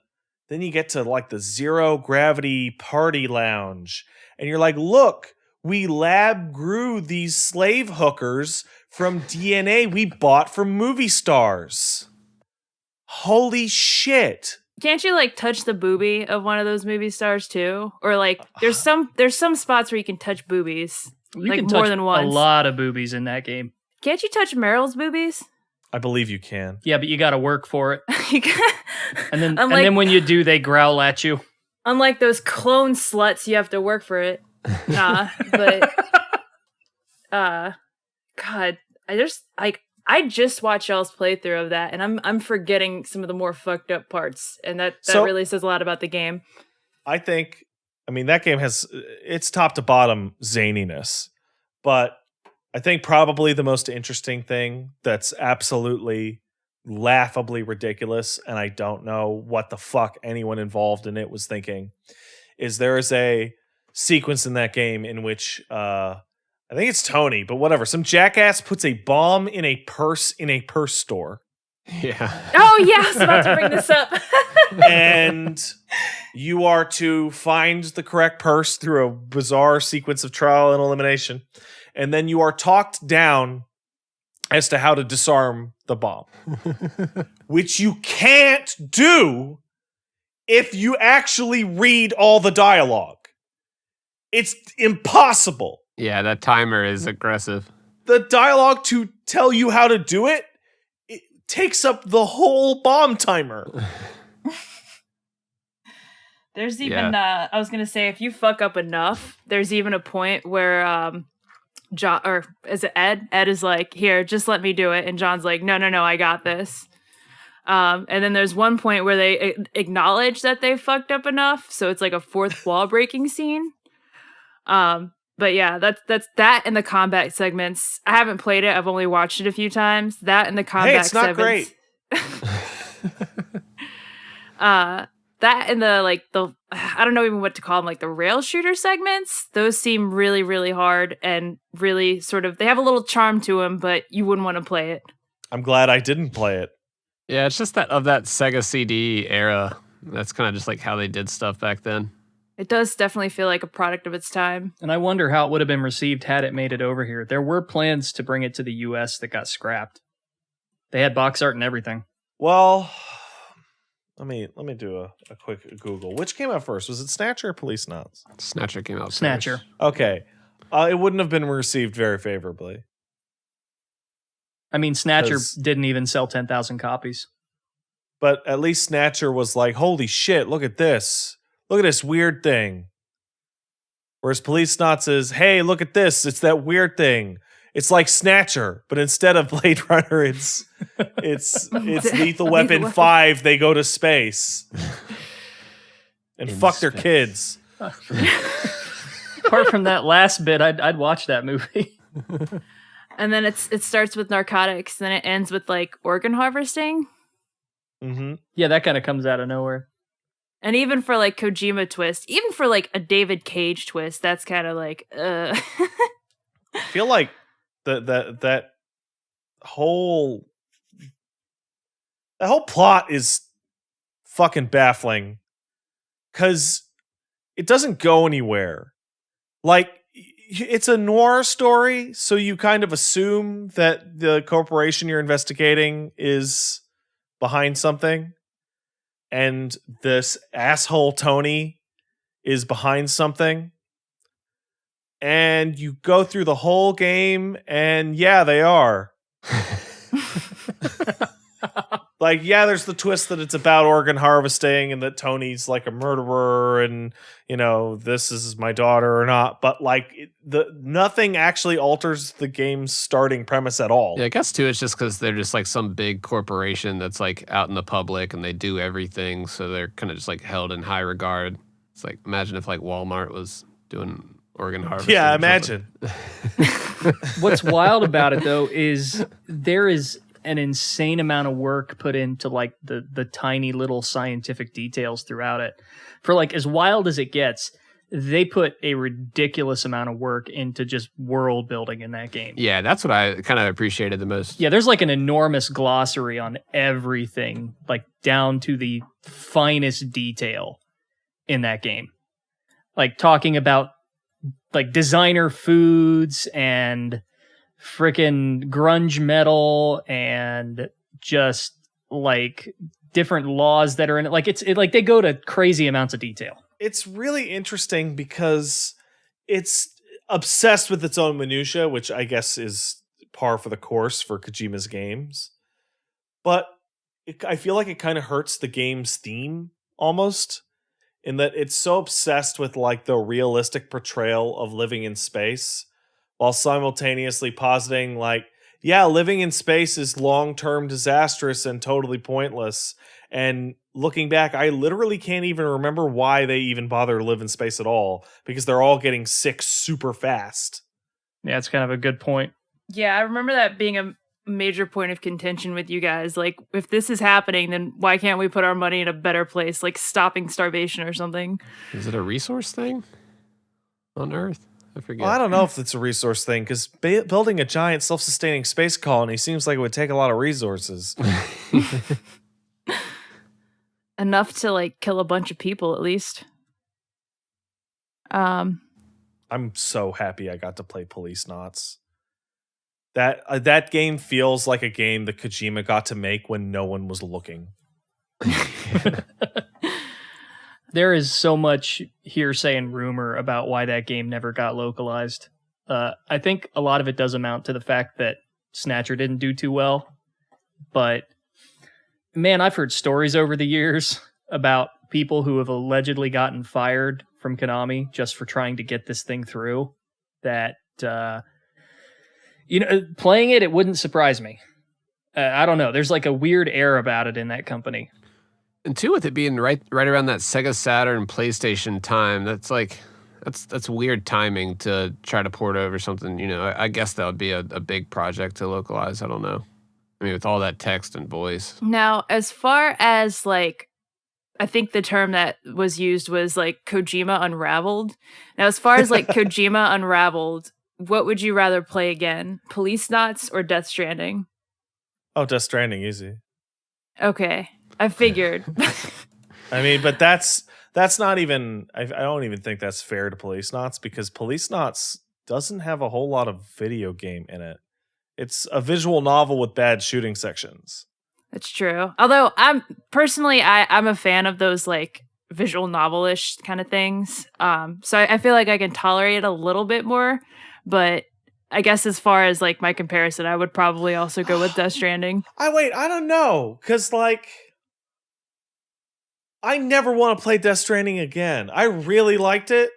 zero gravity party lounge, and you're like, look, We lab grew these slave hookers from DNA we bought from movie stars. Holy shit.
Can't you like touch the boobie of one of those movie stars too? Or like there's some spots where you can touch boobies.
You
like
can
more
touch
than once.
a lot of boobies in that game.
Can't you touch Meryl's boobies?
I believe you can.
Yeah, but you got to work for it.
You can-
And then
Unlike-
and then when you do, they growl at you.
Unlike those clone sluts, you have to work for it. Nah, but God, I just watched y'all's playthrough of that, and I'm forgetting some of the more fucked up parts, and that really says a lot about the game.
I mean, that game has it's top to bottom zaniness, but I think probably the most interesting thing that's absolutely laughably ridiculous, and I don't know what the fuck anyone involved in it was thinking, is there is a sequence in that game in which I think it's Tony, but whatever, some jackass puts a bomb in a purse store.
Yeah.
Oh yeah, I was about to bring this up.
And you are to find the correct purse through a bizarre sequence of trial and elimination. And then you are talked down as to how to disarm the bomb, which you can't do if you actually read all the dialogue. It's impossible.
Yeah, that timer is aggressive.
The dialogue to tell you how to do it, it takes up the whole bomb timer.
There's even I was gonna say, if you fuck up enough, there's even a point where John, or is it Ed? Ed is like, here, just let me do it, and John's like, no, I got this. And then there's one point where they acknowledge that they fucked up enough, so it's like a fourth wall breaking scene. But yeah, that's that and the combat segments. I haven't played it. I've only watched it a few times. That and the combat
it's not
segments. Great. That and the I don't know even what to call them, like the rail shooter segments. Those seem really, really hard and really sort of, they have a little charm to them, but you wouldn't want to play it.
I'm glad I didn't play it.
Yeah, it's just that of that Sega CD era. That's kind of just like how they did stuff back then.
It does definitely feel like a product of its time.
And I wonder how it would have been received had it made it over here. There were plans to bring it to the US that got scrapped. They had box art and everything.
Well, let me do a quick Google. Which came out first? Was it Snatcher or Policenauts?
Snatcher came out
Snatcher.
first.
Okay. It wouldn't have been received very favorably.
I mean, Snatcher
'Cause-
didn't even sell 10,000 copies.
But at least Snatcher was like, holy shit, look at this. Look at this weird thing. Whereas Policenauts is, hey, look at this. It's that weird thing. It's like Snatcher, but instead of Blade Runner, it's Lethal Weapon 5. They go to space and
In
fuck their
space.
kids.
Apart from that last bit, I'd watch that movie.
And then it starts with narcotics, then it ends with like organ harvesting.
Mm-hmm.
Yeah, that kind of comes out of nowhere.
And even for like Kojima twist, even for like a David Cage twist, that's kind of like,
I feel like that whole plot is fucking baffling because it doesn't go anywhere. Like, it's a noir story, so you kind of assume that the corporation you're investigating is behind something, and this asshole Tony is behind something. And you go through the whole game, and yeah, they are. Like, yeah, there's the twist that it's about organ harvesting and that Tony's like a murderer and, you know, this is my daughter or not. But like, nothing actually alters the game's starting premise at all.
Yeah, I guess too, it's just because they're just like some big corporation that's like out in the public and they do everything. So they're kind of just like held in high regard. It's like, imagine if like Walmart was doing organ harvesting.
Yeah,
or
imagine.
What's wild about it, though, is there is an insane amount of work put into like the tiny little scientific details throughout it. For like as wild as it gets, they put a ridiculous amount of work into just world building in that game.
Yeah, that's what I kind of appreciated the most.
Yeah, there's like an enormous glossary on everything, like down to the finest detail in that game. Like talking about like designer foods and freaking grunge metal and just like different laws that are in it. Like like they go to crazy amounts of detail.
It's really interesting because it's obsessed with its own minutia, which I guess is par for the course for Kojima's games. But I feel like it kind of hurts the game's theme almost, in that it's so obsessed with like the realistic portrayal of living in space, while simultaneously positing like, yeah, living in space is long-term disastrous and totally pointless. And looking back, I literally can't even remember why they even bother to live in space at all, because they're all getting sick super fast.
Yeah, it's kind of a good point.
Yeah, I remember that being a major point of contention with you guys. Like, if this is happening, then why can't we put our money in a better place, like stopping starvation or something?
Is it a resource thing on Earth? I forget.
Well, I don't know if it's a resource thing, because building a giant self-sustaining space colony seems like it would take a lot of resources.
Enough to like kill a bunch of people at least.
I'm so happy I got to play Policenauts. That game feels like a game that Kojima got to make when no one was looking.
There is so much hearsay and rumor about why that game never got localized. I think a lot of it does amount to the fact that Snatcher didn't do too well. But man, I've heard stories over the years about people who have allegedly gotten fired from Konami just for trying to get this thing through. That playing it wouldn't surprise me. I don't know. There's like a weird air about it in that company.
And two, with it being right around that Sega Saturn PlayStation time, that's weird timing to try to port over something. I guess that would be a big project to localize. I don't know. I mean, with all that text and voice.
Now, as far as like, I think the term that was used was like Kojima Unraveled. Now, as far as like Kojima Unraveled, what would you rather play again? Policenauts or Death Stranding?
Oh, Death Stranding, easy.
Okay, I figured.
I mean, but that's not even. I don't even think that's fair to Policenauts, because Policenauts doesn't have a whole lot of video game in it. It's a visual novel with bad shooting sections.
That's true. Although I'm a fan of those like visual novel-ish kind of things. So I feel like I can tolerate it a little bit more. But I guess as far as like my comparison, I would probably also go with Death Stranding.
I don't know, because like I never want to play Death Stranding again. I really liked it,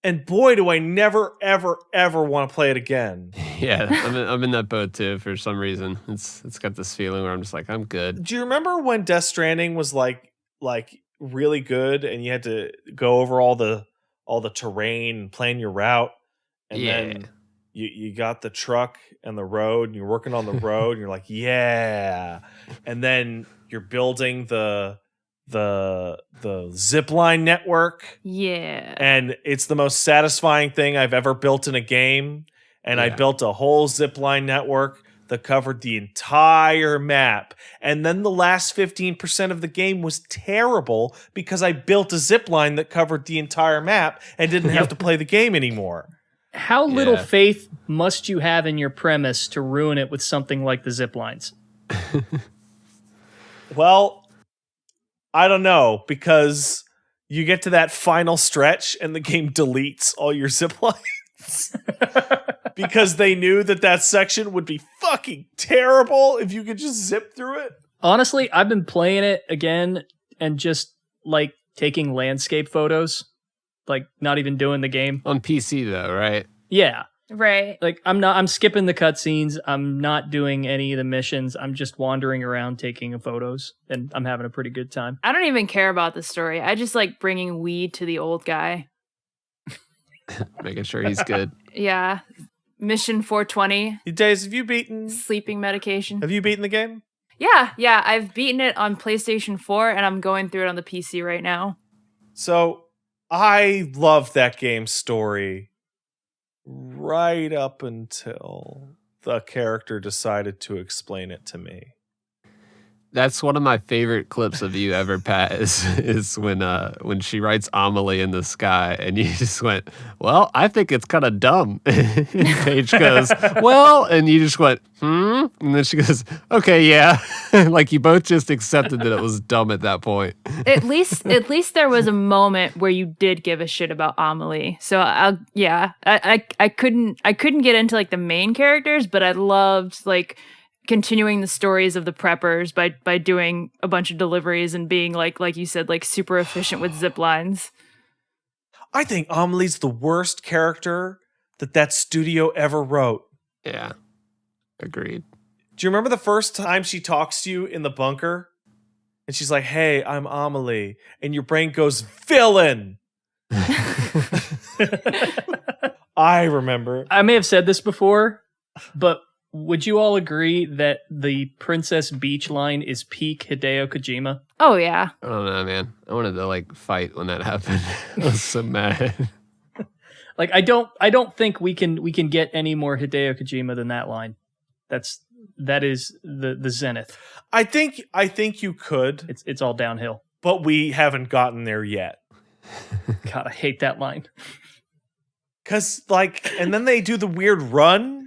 and boy, do I never, ever, ever want to play it again.
Yeah, I'm in that boat too. For some reason, it's got this feeling where I'm just like, I'm good.
Do you remember when Death Stranding was like really good, and you had to go over all the terrain and plan your route, and then you got the truck and the road, and you're working on the road, and you're like, yeah, and then you're building the zip line network.
Yeah.
And it's the most satisfying thing I've ever built in a game. And I built a whole zip line network that covered the entire map. And then the last 15% of the game was terrible because I built a zip line that covered the entire map and didn't have to play the game anymore.
How little faith must you have in your premise to ruin it with something like the zip lines?
Well, I don't know, because you get to that final stretch and the game deletes all your zip lines. Because they knew that section would be fucking terrible if you could just zip through it.
Honestly, I've been playing it again and just like taking landscape photos, like not even doing the game.
On PC though, right?
Yeah.
Right.
Like I'm skipping the cutscenes. I'm not doing any of the missions. I'm just wandering around taking photos, and I'm having a pretty good time.
I don't even care about the story. I just like bringing weed to the old guy.
Making sure he's good.
Yeah. Mission 420.
Days, have you beaten
sleeping medication?
Have you beaten the game?
Yeah. I've beaten it on PlayStation 4, and I'm going through it on the PC right now.
So I loved that game's story right up until the character decided to explain it to me.
That's one of my favorite clips of you ever, Pat, is when she writes Amelie in the sky and you just went, well, I think it's kind of dumb. And Paige goes, well, and you just went, and then she goes, okay, yeah. Like you both just accepted that it was dumb at that point.
At least there was a moment where you did give a shit about Amelie. So I couldn't get into like the main characters, but I loved like continuing the stories of the preppers by doing a bunch of deliveries and being like you said, like super efficient with zip lines.
I think Amelie's the worst character that studio ever wrote.
Yeah, agreed.
Do you remember the first time she talks to you in the bunker? And she's like, hey, I'm Amelie. And your brain goes, villain! I remember.
I may have said this before, but would you all agree that the Princess Beach line is peak Hideo Kojima?
Oh yeah.
I don't know, man. I wanted to like fight when that happened. I was so mad.
Like I don't think we can get any more Hideo Kojima than that line. That is the zenith.
I think you could.
It's all downhill.
But we haven't gotten there yet.
God, I hate that line.
Cause like, and then they do the weird run.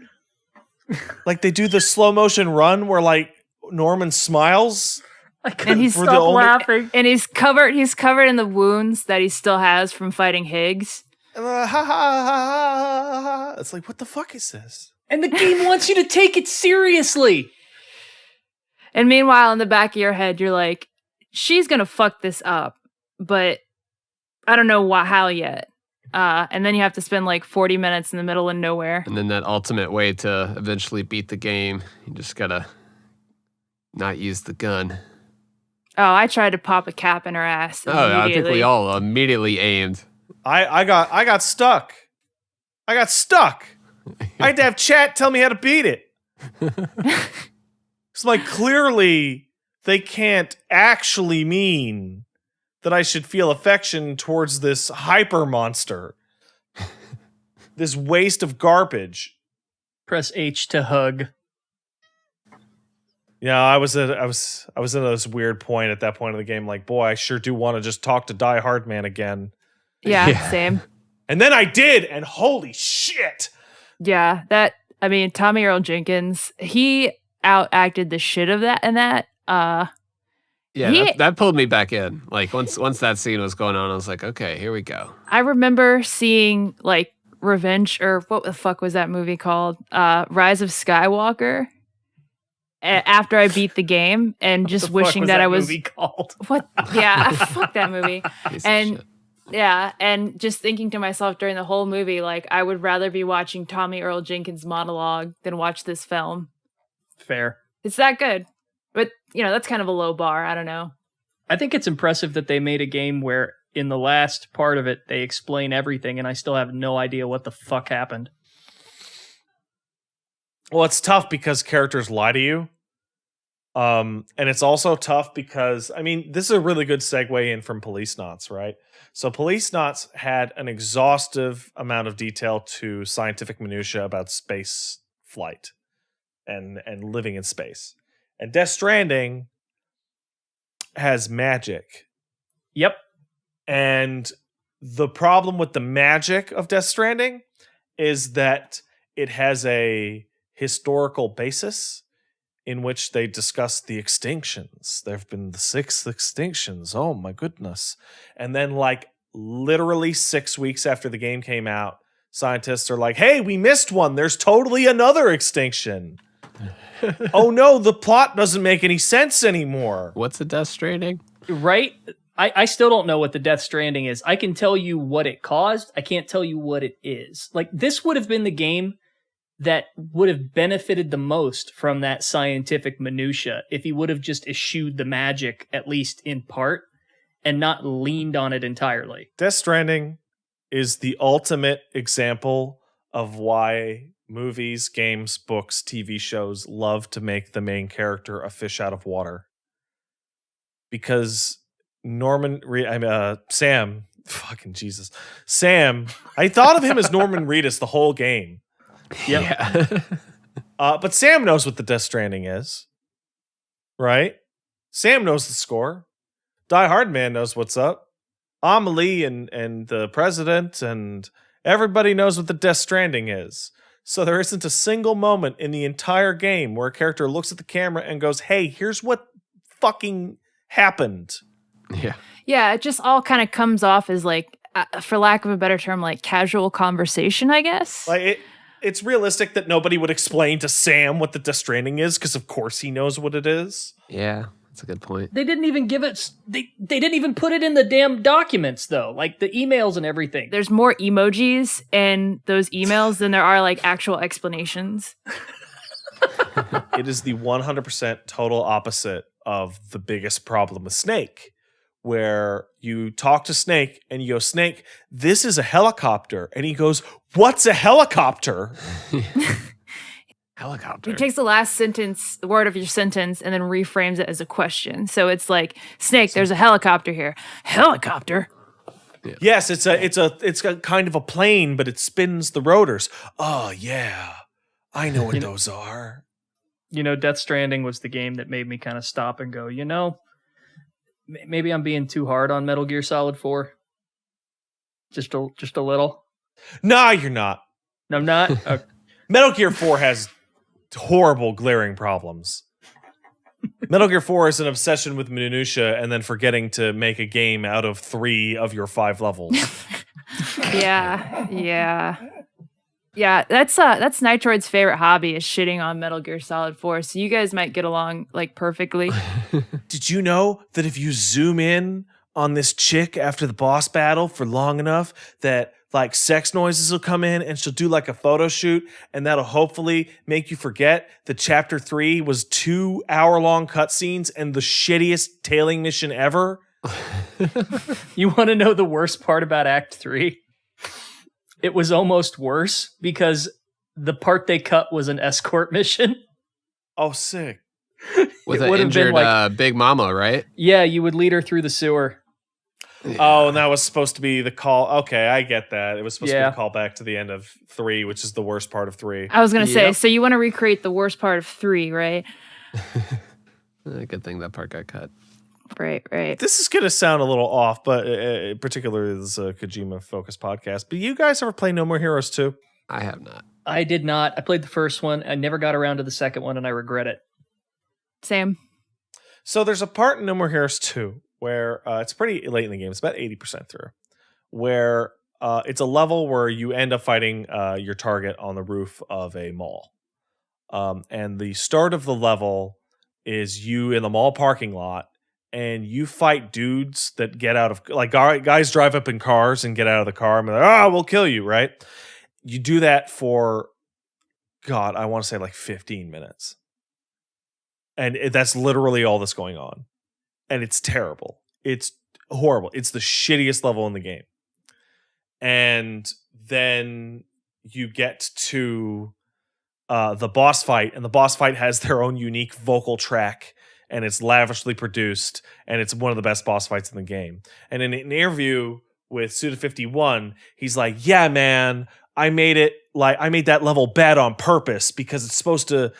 Like they do the slow motion run where like Norman smiles.
And he's stopped laughing. And he's covered in the wounds that he still has from fighting Higgs.
It's like, what the fuck is this?
And the game wants you to take it seriously.
And meanwhile, in the back of your head, you're like, she's gonna fuck this up, but I don't know how yet. And then you have to spend like 40 minutes in the middle of nowhere.
And then that ultimate way to eventually beat the game, you just gotta not use the gun.
Oh, I tried to pop a cap in her ass.
Oh, I think we all immediately aimed.
I got stuck. I had to have chat tell me how to beat it. It's like clearly they can't actually mean that I should feel affection towards this hyper monster. This waste of garbage.
Press H to hug.
Yeah, I was in this weird point at that point of the game. Like, boy, I sure do want to just talk to Die Hard Man again.
Yeah, same.
And then I did, and holy shit!
Yeah, Tommy Earl Jenkins, he outacted the shit of that and that.
Yeah, that pulled me back in. Like once that scene was going on, I was like, okay, here we go.
I remember seeing like Revenge, or what the fuck was that movie called? Rise of Skywalker. After I beat the game, and just wishing that I was
movie called.
What? Yeah, fuck that movie.
And
yeah, and just thinking to myself during the whole movie, like I would rather be watching Tommy Earl Jenkins monologue than watch this film.
Fair.
It's that good. But, that's kind of a low bar. I don't know.
I think it's impressive that they made a game where in the last part of it, they explain everything, and I still have no idea what the fuck happened.
Well, it's tough because characters lie to you. And it's also tough because, this is a really good segue in from Policenauts, right? So Policenauts had an exhaustive amount of detail to scientific minutia about space flight and living in space. And Death Stranding has magic.
Yep.
And the problem with the magic of Death Stranding is that it has a historical basis in which they discuss the extinctions. There have been the 6 extinctions. Oh my goodness. And then like literally 6 weeks after the game came out, scientists are like, hey, we missed one. There's totally another extinction. Oh no, the plot doesn't make any sense anymore.
What's a Death Stranding?
Right? I still don't know what the Death Stranding is. I can tell you what it caused. I can't tell you what it is. Like, this would have been the game that would have benefited the most from that scientific minutia if he would have just eschewed the magic, at least in part, and not leaned on it entirely.
Death Stranding is the ultimate example of why movies, games, books, TV shows love to make the main character a fish out of water. Because Sam, fucking Jesus. Sam, I thought of him as Norman Reedus the whole game.
Yep. Yeah.
But Sam knows what the Death Stranding is. Right? Sam knows the score. Die Hard Man knows what's up. Amelie and the president and everybody knows what the Death Stranding is. So there isn't a single moment in the entire game where a character looks at the camera and goes, hey, here's what fucking happened.
Yeah.
Yeah, it just all kind of comes off as like, for lack of a better term, like casual conversation, I guess.
Like it's realistic that nobody would explain to Sam what the Death Stranding is, because of course he knows what it is.
Yeah, that's a good point.
They didn't even give it. They didn't even put it in the damn documents though, like the emails and everything.
There's more emojis in those emails than there are like actual explanations.
It is the 100% total opposite of the biggest problem with Snake, where you talk to Snake and you go, Snake, this is a helicopter. And he goes, what's a helicopter?
Helicopter.
He takes the last sentence, the word of your sentence, and then reframes it as a question. So it's like, Snake, there's a helicopter here. Helicopter?
Yeah. Yes, it's a kind of a plane, but it spins the rotors. Oh yeah, I know what those are.
You know, Death Stranding was the game that made me kind of stop and go, you know, maybe I'm being too hard on Metal Gear Solid 4. Just a little.
Nah, you're not.
No, I'm not. Okay.
Metal Gear 4 has horrible glaring problems. Metal Gear 4 is an obsession with minutia and then forgetting to make a game out of 3 of your 5 levels.
Yeah. That's Nitroid's favorite hobby is shitting on Metal Gear Solid 4. So you guys might get along like perfectly.
Did you know that if you zoom in on this chick after the boss battle for long enough that like sex noises will come in and she'll do like a photo shoot and that'll hopefully make you forget that chapter 3 was 2-hour-long cutscenes and the shittiest tailing mission ever?
You want to know the worst part about Act 3? It was almost worse because the part they cut was an escort mission.
Oh, sick.
With an injured Big Mama, right?
Yeah, you would lead her through the sewer.
Yeah.
Oh, and that was supposed to be the call. Okay, I get that. It was supposed to be a call back to the end of 3, which is the worst part of 3.
I was going to say, so you want to recreate the worst part of 3, right?
Good thing that part got cut.
Right.
This is going to sound a little off, but particularly this is a Kojima-focused podcast. But you guys ever play No More Heroes 2?
I have not.
I did not. I played the first one. I never got around to the second one, and I regret it.
Same.
So there's a part in No More Heroes 2 where it's pretty late in the game. It's about 80% through, where it's a level where you end up fighting your target on the roof of a mall. And the start of the level is you in the mall parking lot, and you fight dudes that get out of, like, guys drive up in cars and get out of the car and be like, we'll kill you, right? You do that for, God, I want to say like 15 minutes. And that's literally all that's going on. And it's terrible. It's horrible. It's the shittiest level in the game. And then you get to the boss fight, and the boss fight has their own unique vocal track, and it's lavishly produced, and it's one of the best boss fights in the game. And in an interview with Suda51, he's like, yeah, man, I made that level bad on purpose because it's supposed to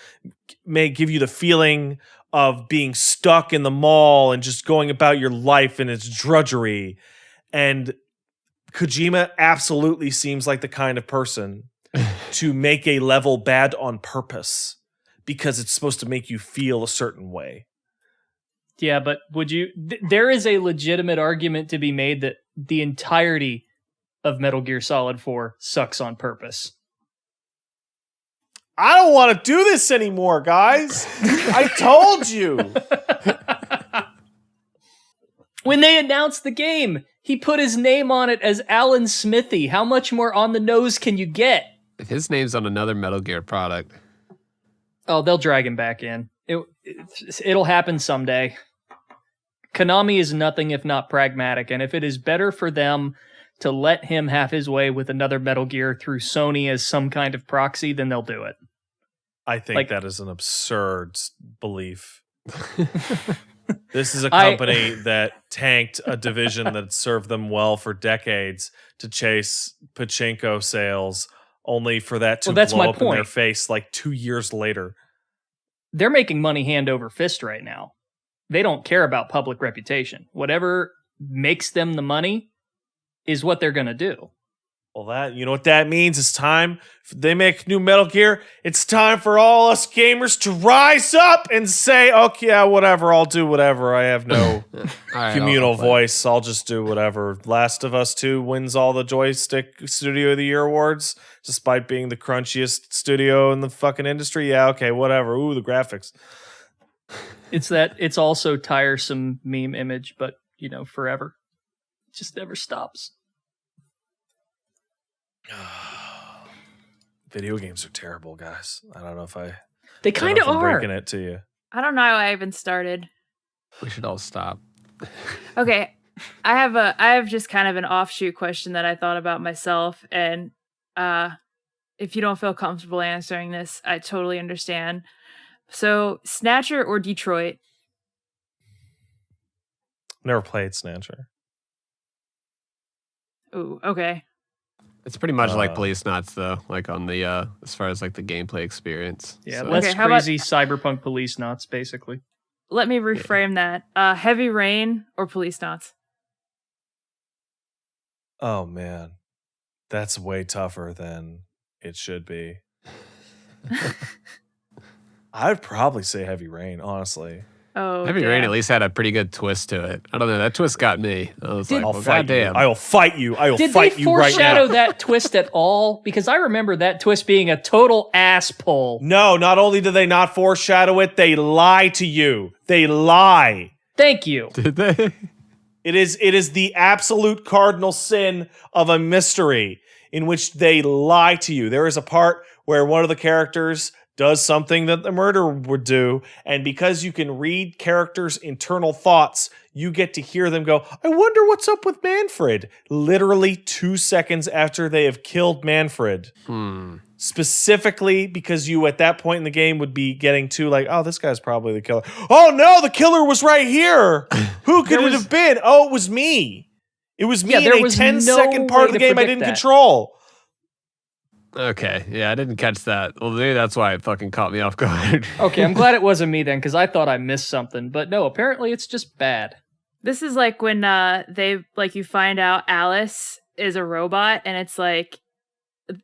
give you the feeling of being stuck in the mall and just going about your life in its drudgery. And Kojima absolutely seems like the kind of person to make a level bad on purpose because it's supposed to make you feel a certain way.
Yeah, but there is a legitimate argument to be made that the entirety of Metal Gear Solid 4 sucks on purpose.
I don't want to do this anymore, guys. I told you.
When they announced the game, he put his name on it as Alan Smithy. How much more on the nose can you get?
If his name's on another Metal Gear product.
Oh, they'll drag him back in. It'll happen someday. Konami is nothing if not pragmatic, and if it is better for them to let him have his way with another Metal Gear through Sony as some kind of proxy, then they'll do it.
I think that is an absurd belief. This is a company that tanked a division that served them well for decades to chase pachinko sales, only for that to blow up in their face like 2 years later.
They're making money hand over fist right now. they don't care about public reputation. Whatever makes them the money is what they're going to do.
Well, you know what that means? It's time. If they make new Metal Gear, it's time for all us gamers to rise up and say, okay, yeah, whatever, I'll do whatever. I have no
All
communal
I'll play.
voice. I'll just do whatever. Last of Us 2 wins all the Joystick Studio of the Year awards, despite being the crunchiest studio in the fucking industry. Yeah, okay, whatever. Ooh, the graphics.
It's also tiresome meme image, but forever. It just never stops.
Video games are terrible, guys. I don't know if
They kind of are.
breaking it to you.
I don't know how I even started.
We should all stop.
Okay, I have just kind of an offshoot question that I thought about myself, and if you don't feel comfortable answering this, I totally understand. So, Snatcher or Detroit?
Never played Snatcher.
Ooh, okay.
It's pretty much like Policenauts, though, like on the as far as like the gameplay experience.
Yeah,
So-
less
Okay, how about-
crazy cyberpunk Policenauts, basically.
Let me reframe that. Heavy Rain or Policenauts?
Oh man, that's way tougher than it should be. I'd probably say Heavy Rain, honestly.
Oh,
Heavy Rain
damn.
at least had a pretty good twist to it. I don't know. That twist got me. I was like,
I'll
well,
fight you.
goddamn.
I will fight you. I will
Did they
fight you right
foreshadow
now.
that twist at all? Because I remember that twist being a total ass pull.
No, not only do they not foreshadow it, they lie to you. They lie.
Thank you.
Did they?
It is the absolute cardinal sin of a mystery in which they lie to you. There is a part where one of the characters does something that the murderer would do, and because you can read characters' internal thoughts, you get to hear them go, I wonder what's up with Manfred, literally 2 seconds after they have killed Manfred. Specifically because you, at that point in the game, would be getting to like, oh, this guy's probably the killer. Oh no, the killer was right here. Who could it have been? Oh, it was me. It was me
Yeah, there
in a
was
10-second
no
part
way
of the
to
game I
predict
didn't
that.
control.
Okay. Yeah, I didn't catch that. Well, maybe that's why it fucking caught me off guard.
Okay, I'm glad it wasn't me then, because I thought I missed something. But no, apparently it's just bad.
This is like when you find out Alice is a robot, and it's like,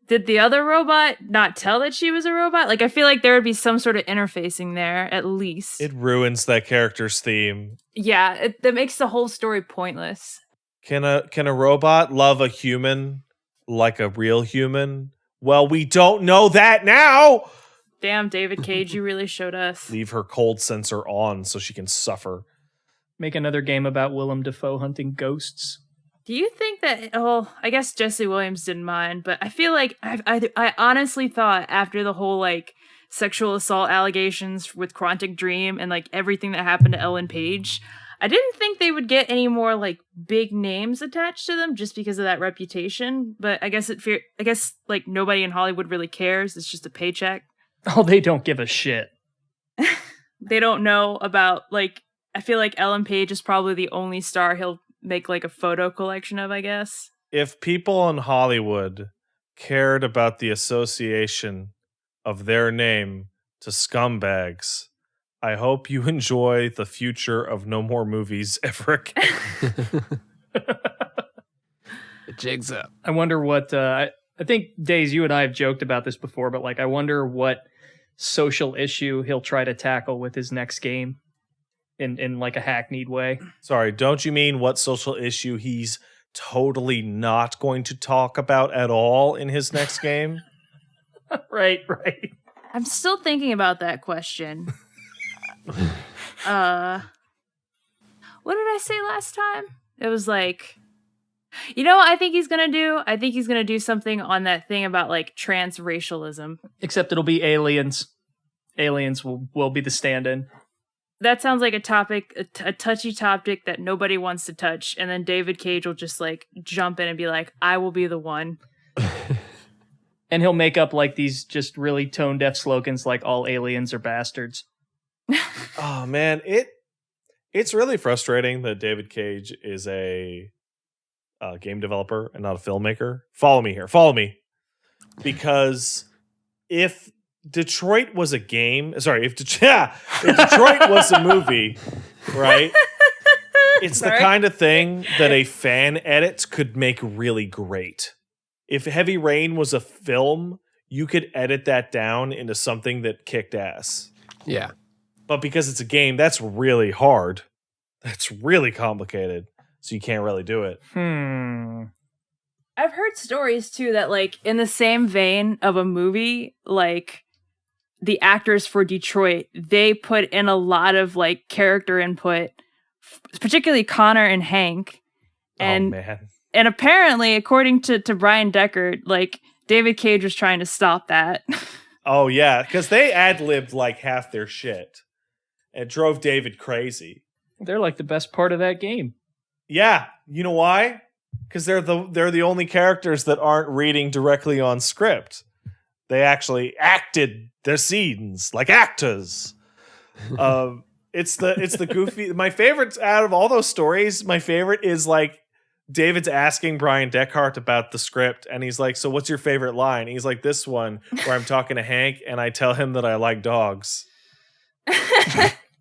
did the other robot not tell that she was a robot? Like, I feel like there would be some sort of interfacing there, at least.
It ruins that character's theme.
Yeah, that makes the whole story pointless.
Can a robot love a human like a real human? Well, we don't know that now.
Damn, David Cage, you really showed us.
Leave her cold sensor on so she can suffer.
Make another game about Willem Dafoe hunting ghosts.
Do you think that? Oh, I guess Jesse Williams didn't mind, but I feel like I honestly thought after the whole like sexual assault allegations with Quantic Dream and like everything that happened to Ellen Page, I didn't think they would get any more like big names attached to them just because of that reputation. But I guess like nobody in Hollywood really cares. It's just a paycheck.
Oh, they don't give a shit.
They don't know about like. I feel like Ellen Page is probably the only star he'll make like a photo collection of, I guess.
If people in Hollywood cared about the association of their name to scumbags, I hope you enjoy the future of no more movies ever again.
The jig's up.
I wonder what I think, Days, you and I have joked about this before, but like I wonder what social issue he'll try to tackle with his next game in like a hackneyed way.
Sorry, don't you mean what social issue he's totally not going to talk about at all in his next game?
Right.
I'm still thinking about that question. What did I say last time? It was like, you know what I think he's gonna do? I think he's gonna do something on that thing about like transracialism.
Except it'll be aliens. Aliens will be the stand-in.
That sounds like a topic, a touchy topic that nobody wants to touch. And then David Cage will just like jump in and be like, I will be the one.
And he'll make up like these just really tone-deaf slogans like all aliens are bastards.
Oh man, it's really frustrating that David Cage is a game developer and not a filmmaker. Follow me here. Follow me. Because if Detroit was a game, if Detroit was a movie, right? It's the
Sorry.
kind of thing that a fan edit could make really great. If Heavy Rain was a film, you could edit that down into something that kicked ass.
Yeah.
But because it's a game, that's really hard. That's really complicated. So you can't really do it.
I've heard stories too that like in the same vein of a movie, like the actors for Detroit, they put in a lot of like character input, particularly Connor and Hank. And
oh man.
And apparently, according to Brian Deckard, like David Cage was trying to stop that.
Oh yeah, because they ad-libbed like half their shit. It drove David crazy.
They're like the best part of that game.
Yeah, you know why? Because they're the only characters that aren't reading directly on script. They actually acted their scenes like actors. It's the goofy. My favorite out of all those stories, my favorite is like David's asking Brian Deckard about the script, and he's like, "So what's your favorite line?" And he's like, "This one where I'm talking to Hank and I tell him that I like dogs."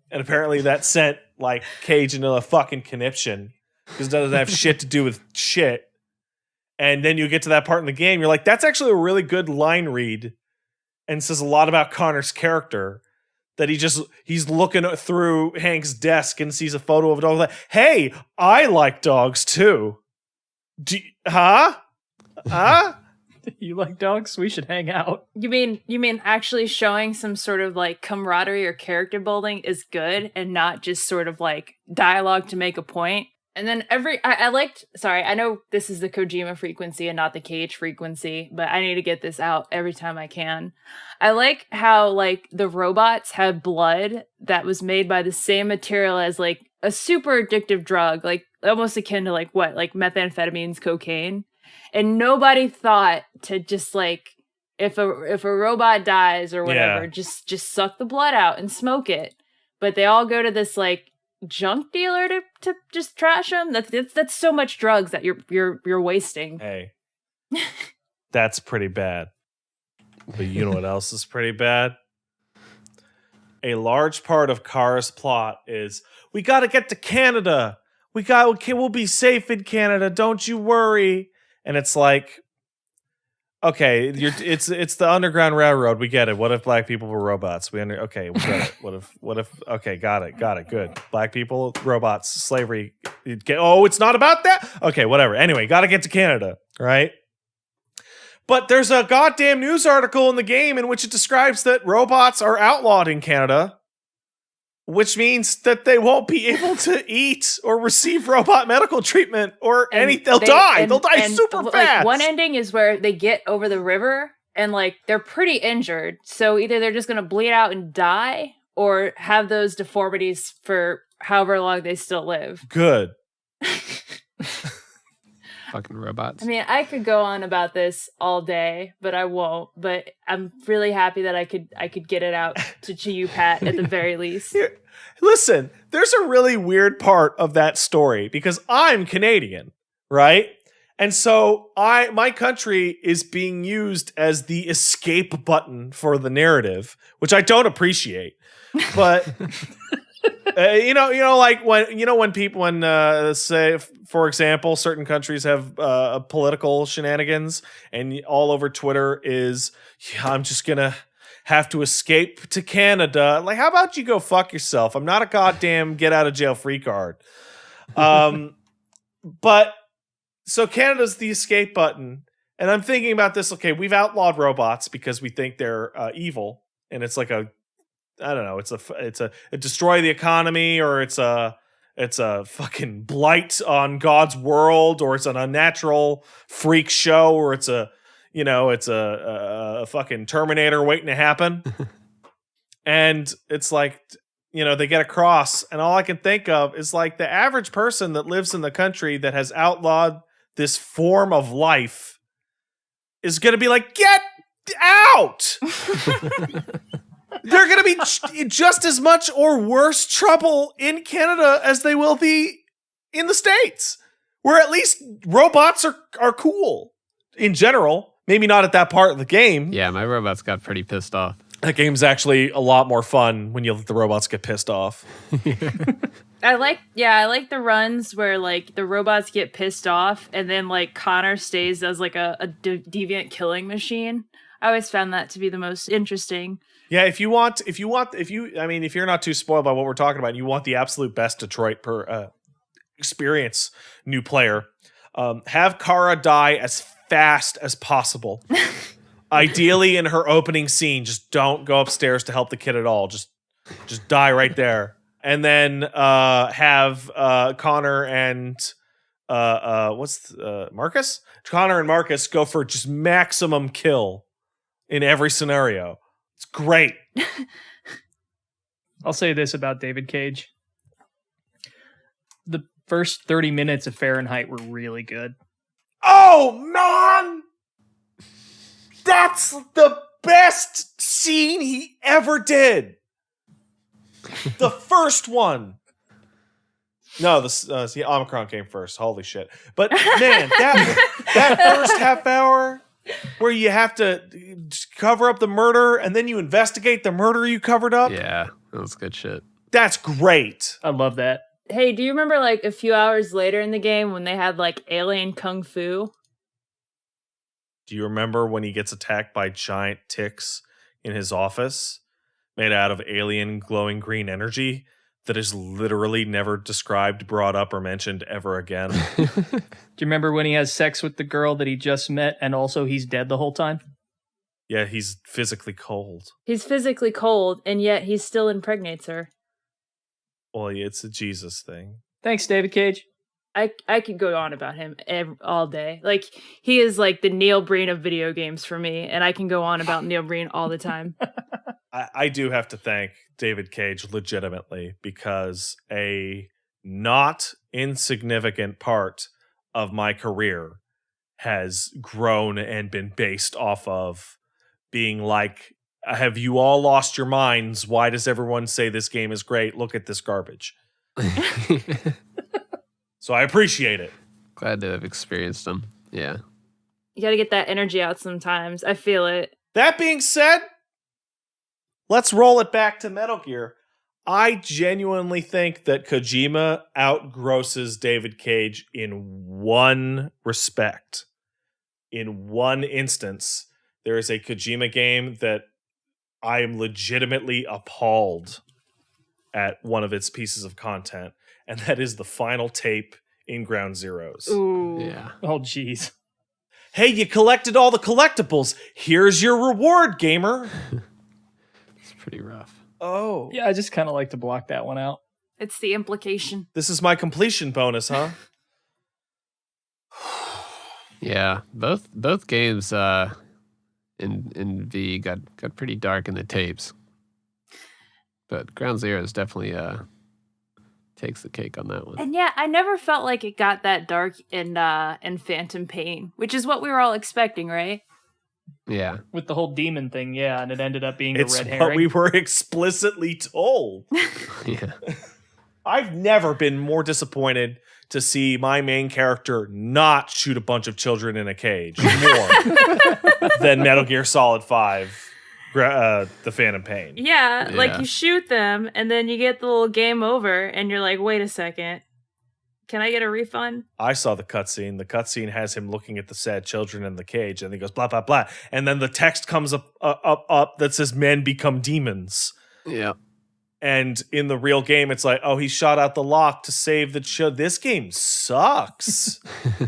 And apparently that sent like Cage into a fucking conniption because it doesn't have shit to do with shit. And then you get to that part in the game, you're like, that's actually a really good line read and says a lot about Connor's character. That he's looking through Hank's desk and sees a photo of a dog. Like, hey, I like dogs too. Huh?
You like dogs? We should hang out.
You mean actually showing some sort of like camaraderie or character building is good and not just sort of like dialogue to make a point? And then I know this is the Kojima frequency and not the Cage frequency, but I need to get this out every time I can. I like how like the robots have blood that was made by the same material as like a super addictive drug, like almost akin to like what, like methamphetamines, cocaine. And nobody thought to just like if a robot dies or whatever, just suck the blood out and smoke it. But they all go to this like junk dealer to just trash them. That's so much drugs that you're wasting.
Hey, that's pretty bad. But you know what else is pretty bad? A large part of Kara's plot is we got to get to Canada. We'll be safe in Canada. Don't you worry. And it's like, okay, it's the Underground Railroad. We get it. What if black people were robots? Okay, we get it. What if? Okay, got it. Good. Black people, robots, slavery. It's not about that. Okay, whatever. Anyway, got to get to Canada, right? But there's a goddamn news article in the game in which it describes that robots are outlawed in Canada, which means that they won't be able to eat or receive robot medical treatment or anything. They'll die. They'll die super fast.
Like, one ending is where they get over the river and like they're pretty injured. So either they're just going to bleed out and die or have those deformities for however long they still live.
Good.
Fucking robots.
I mean, I could go on about this all day, but I won't. But I'm really happy that I could get it out to you, Pat, at the very least.
Here, listen, there's a really weird part of that story because I'm Canadian, right? And so my country is being used as the escape button for the narrative, which I don't appreciate. But like when people say, for example, certain countries have political shenanigans, and all over Twitter is, I'm just gonna have to escape to Canada. Like, how about you go fuck yourself? I'm not a goddamn get out of jail free card. But so Canada's the escape button, and I'm thinking about this. Okay, we've outlawed robots because we think they're evil, and it's like I don't know. It's a destroy the economy, or it's a fucking blight on God's world, or it's an unnatural freak show, or it's a fucking Terminator waiting to happen. And it's like, they get across, and all I can think of is like the average person that lives in the country that has outlawed this form of life is going to be like, get out. They're going to be just as much or worse trouble in Canada as they will be in the States, where at least robots are cool in general. Maybe not at that part of the game.
Yeah, my robots got pretty pissed off.
That game's actually a lot more fun when you let the robots get pissed off.
I like the runs where like the robots get pissed off and then like Connor stays as like a deviant killing machine. I always found that to be the most interesting.
Yeah, if you're not too spoiled by what we're talking about, and you want the absolute best Detroit experience, new player, have Kara die as fast as possible. Ideally, in her opening scene, just don't go upstairs to help the kid at all. Just die right there, and then have Connor and Marcus? Connor and Marcus go for just maximum kill in every scenario. It's great.
I'll say this about David Cage. The first 30 minutes of Fahrenheit were really good.
Oh, man! That's the best scene he ever did. The first one. No, the Omicron came first. Holy shit. But man, that first half hour where you have to cover up the murder and then you investigate the murder you covered up.
Yeah, that was good shit.
That's great.
I love that.
Hey, do you remember like a few hours later in the game when they had like alien kung fu?
Do you remember when he gets attacked by giant ticks in his office made out of alien glowing green energy that is literally never described, brought up, or mentioned ever again?
Do you remember when he has sex with the girl that he just met and also he's dead the whole time?
Yeah, he's physically cold.
He's physically cold, and yet he still impregnates her.
Well, it's a Jesus thing.
Thanks, David Cage.
I could go on about him all day. Like, he is like the Neil Breen of video games for me, and I can go on about Neil Breen all the time.
I do have to thank David Cage legitimately, because a not insignificant part of my career has grown and been based off of being like, have you all lost your minds? Why does everyone say this game is great? Look at this garbage. So I appreciate it.
Glad to have experienced them. Yeah.
You gotta get that energy out sometimes. I feel it.
That being said, let's roll it back to Metal Gear. I genuinely think that Kojima outgrosses David Cage in one respect. In one instance, there is a Kojima game that I am legitimately appalled at one of its pieces of content, and that is the final tape in Ground Zeroes.
Ooh.
Yeah.
Oh, jeez.
Hey, you collected all the collectibles. Here's your reward, gamer.
It's pretty rough.
Oh.
Yeah, I just kind of like to block that one out.
It's the implication.
This is my completion bonus, huh?
Yeah. Both games in V got pretty dark in the tapes. But Ground Zero is definitely takes the cake on that one.
And yeah, I never felt like it got that dark in Phantom Pain, which is what we were all expecting, right?
Yeah.
With the whole demon thing, yeah, and it ended up being
It's
a red
what
herring.
we were explicitly told.
Yeah.
I've never been more disappointed to see my main character not shoot a bunch of children in a cage more than Metal Gear Solid 5, The Phantom Pain.
Yeah, like
Yeah.
you shoot them and then you get the little game over and you're like, wait a second. Can I get a refund?
I saw the cutscene. The cutscene has him looking at the sad children in the cage, and he goes blah blah blah, and then the text comes up that says "Men become demons."
Yeah.
And in the real game, it's like, oh, he shot out the lock to save the child. This game sucks.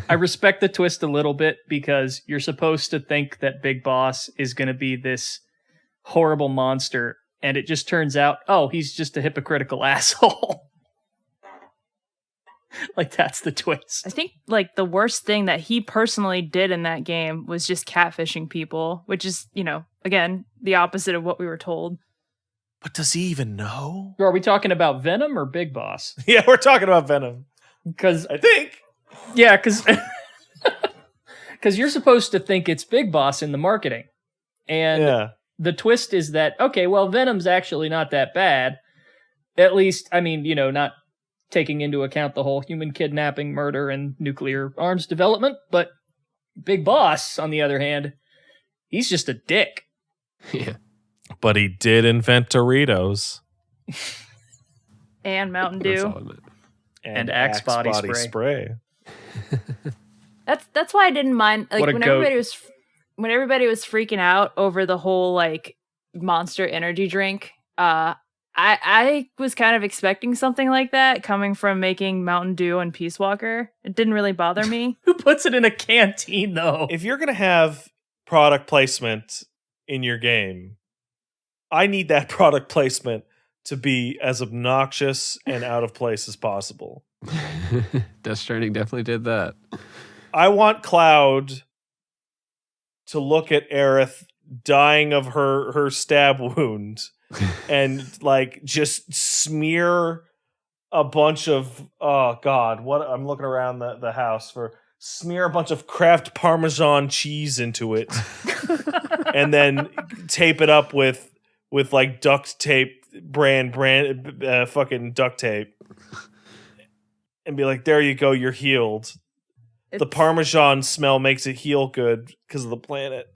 I respect the twist a little bit because you're supposed to think that Big Boss is going to be this horrible monster, and it just turns out, oh, he's just a hypocritical asshole. Like, that's the twist.
I think like the worst thing that he personally did in that game was just catfishing people, which is, again, the opposite of what we were told.
But does he even know?
Are we talking about Venom or Big Boss?
Yeah, we're talking about Venom.
Because
I think.
Yeah, because you're supposed to think it's Big Boss in the marketing. And the twist is that, okay, well, Venom's actually not that bad. At least, I mean, not taking into account the whole human kidnapping, murder, and nuclear arms development. But Big Boss, on the other hand, he's just a dick.
Yeah.
But he did invent Doritos.
And Mountain
That's all
Dew.
I meant.
And Axe body spray.
That's why I didn't mind. Like
What a
when
goat.
everybody was freaking out over the whole like Monster energy drink. I was kind of expecting something like that coming from making Mountain Dew and Peace Walker. It didn't really bother me.
Who puts it in a canteen, though?
If you're going to have product placement in your game, I need that product placement to be as obnoxious and out of place as possible.
Death Stranding definitely did that.
I want Cloud to look at Aerith dying of her stab wound and like just smear a bunch of I'm looking around the house for smear a bunch of Kraft Parmesan cheese into it and then tape it up with like duct tape brand fucking duct tape and be like, there you go, you're healed. The Parmesan smell makes it heal good because of the planet.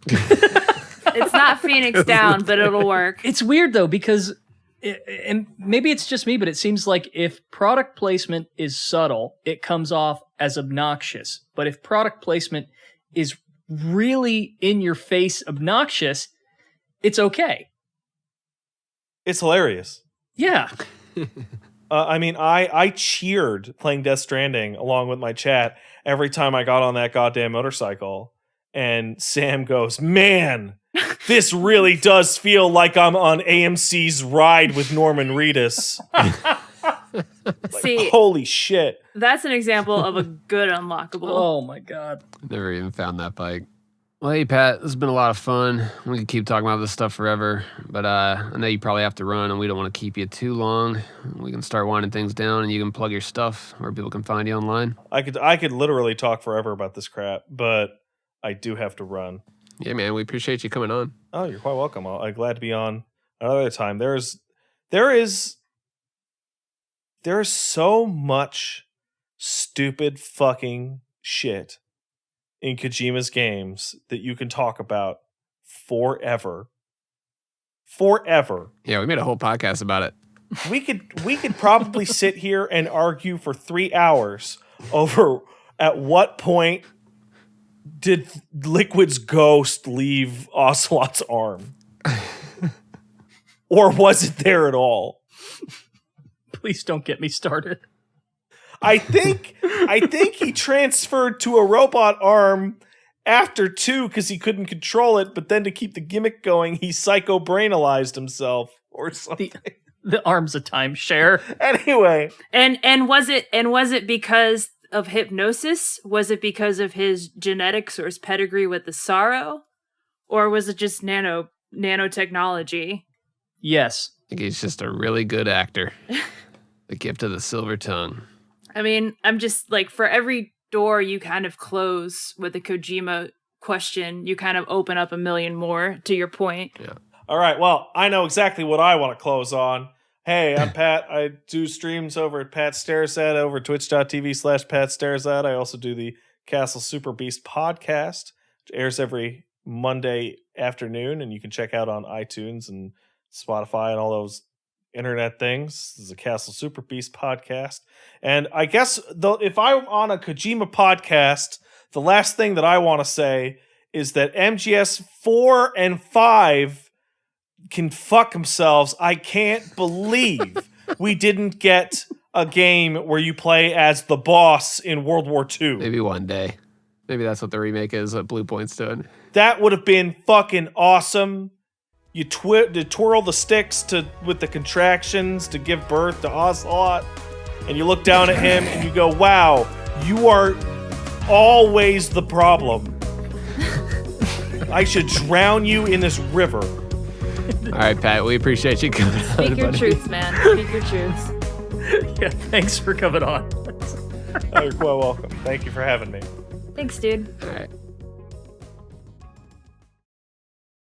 It's not Phoenix Down, but it'll work.
It's weird, though, because, and maybe it's just me, but it seems like if product placement is subtle, it comes off as obnoxious. But if product placement is really in your face obnoxious, it's okay.
It's hilarious.
Yeah.
I mean, I cheered playing Death Stranding along with my chat every time I got on that goddamn motorcycle. And Sam goes, man, this really does feel like I'm on AMC's Ride with Norman Reedus.
See,
holy shit.
that's an example of a good unlockable.
Oh, my God.
Never even found that bike. Well, hey, Pat, this has been a lot of fun. We could keep talking about this stuff forever, but I know you probably have to run, and we don't want to keep you too long. We can start winding things down, and you can plug your stuff where people can find you online.
I could literally talk forever about this crap, but I do have to run.
Yeah, man, we appreciate you coming on.
Oh, you're quite welcome. I'm glad to be on another time. There is so much stupid fucking shit in Kojima's games that you can talk about forever. Forever.
Yeah, we made a whole podcast about it.
We could probably sit here and argue for 3 hours over at what point did Liquid's ghost leave Ocelot's arm? Or was it there at all?
Please don't get me started.
I think he transferred to a robot arm after 2 because he couldn't control it, but then to keep the gimmick going, he psycho-brainalized himself or something.
The arm's a timeshare.
Anyway.
And was it because of hypnosis? Was it because of his genetics or his pedigree with the sorrow? Or was it just nanotechnology?
Yes.
I think he's just a really good actor. The gift of the silver tongue.
I mean, I'm just like, for every door you kind of close with a Kojima question, you kind of open up a million more, to your point.
Yeah.
All right, well, I know exactly what I want to close on. Hey, I'm Pat. I do streams over at Pat Stares At over twitch.tv/Pat Stares At. I also do the Castle Super Beast podcast, which airs every Monday afternoon, and you can check out on iTunes and Spotify and all those internet things. This is a Castle Super Beast podcast. And I guess if I'm on a Kojima podcast, the last thing that I want to say is that MGS 4 and 5 can fuck themselves. I can't believe we didn't get a game where you play as the boss in World War II.
Maybe one day. Maybe that's what the remake is, what Bluepoint's doing.
That would have been fucking awesome. You twirl the sticks with the contractions to give birth to Ocelot, and you look down at him and you go, wow, you are always the problem. I should drown you in this river.
All right, Pat, we appreciate you coming on.
Speak your
buddy.
truths, man. Speak your truths.
Yeah, thanks for coming on.
Oh, you're quite welcome. Thank you for having me.
Thanks, dude.
All right.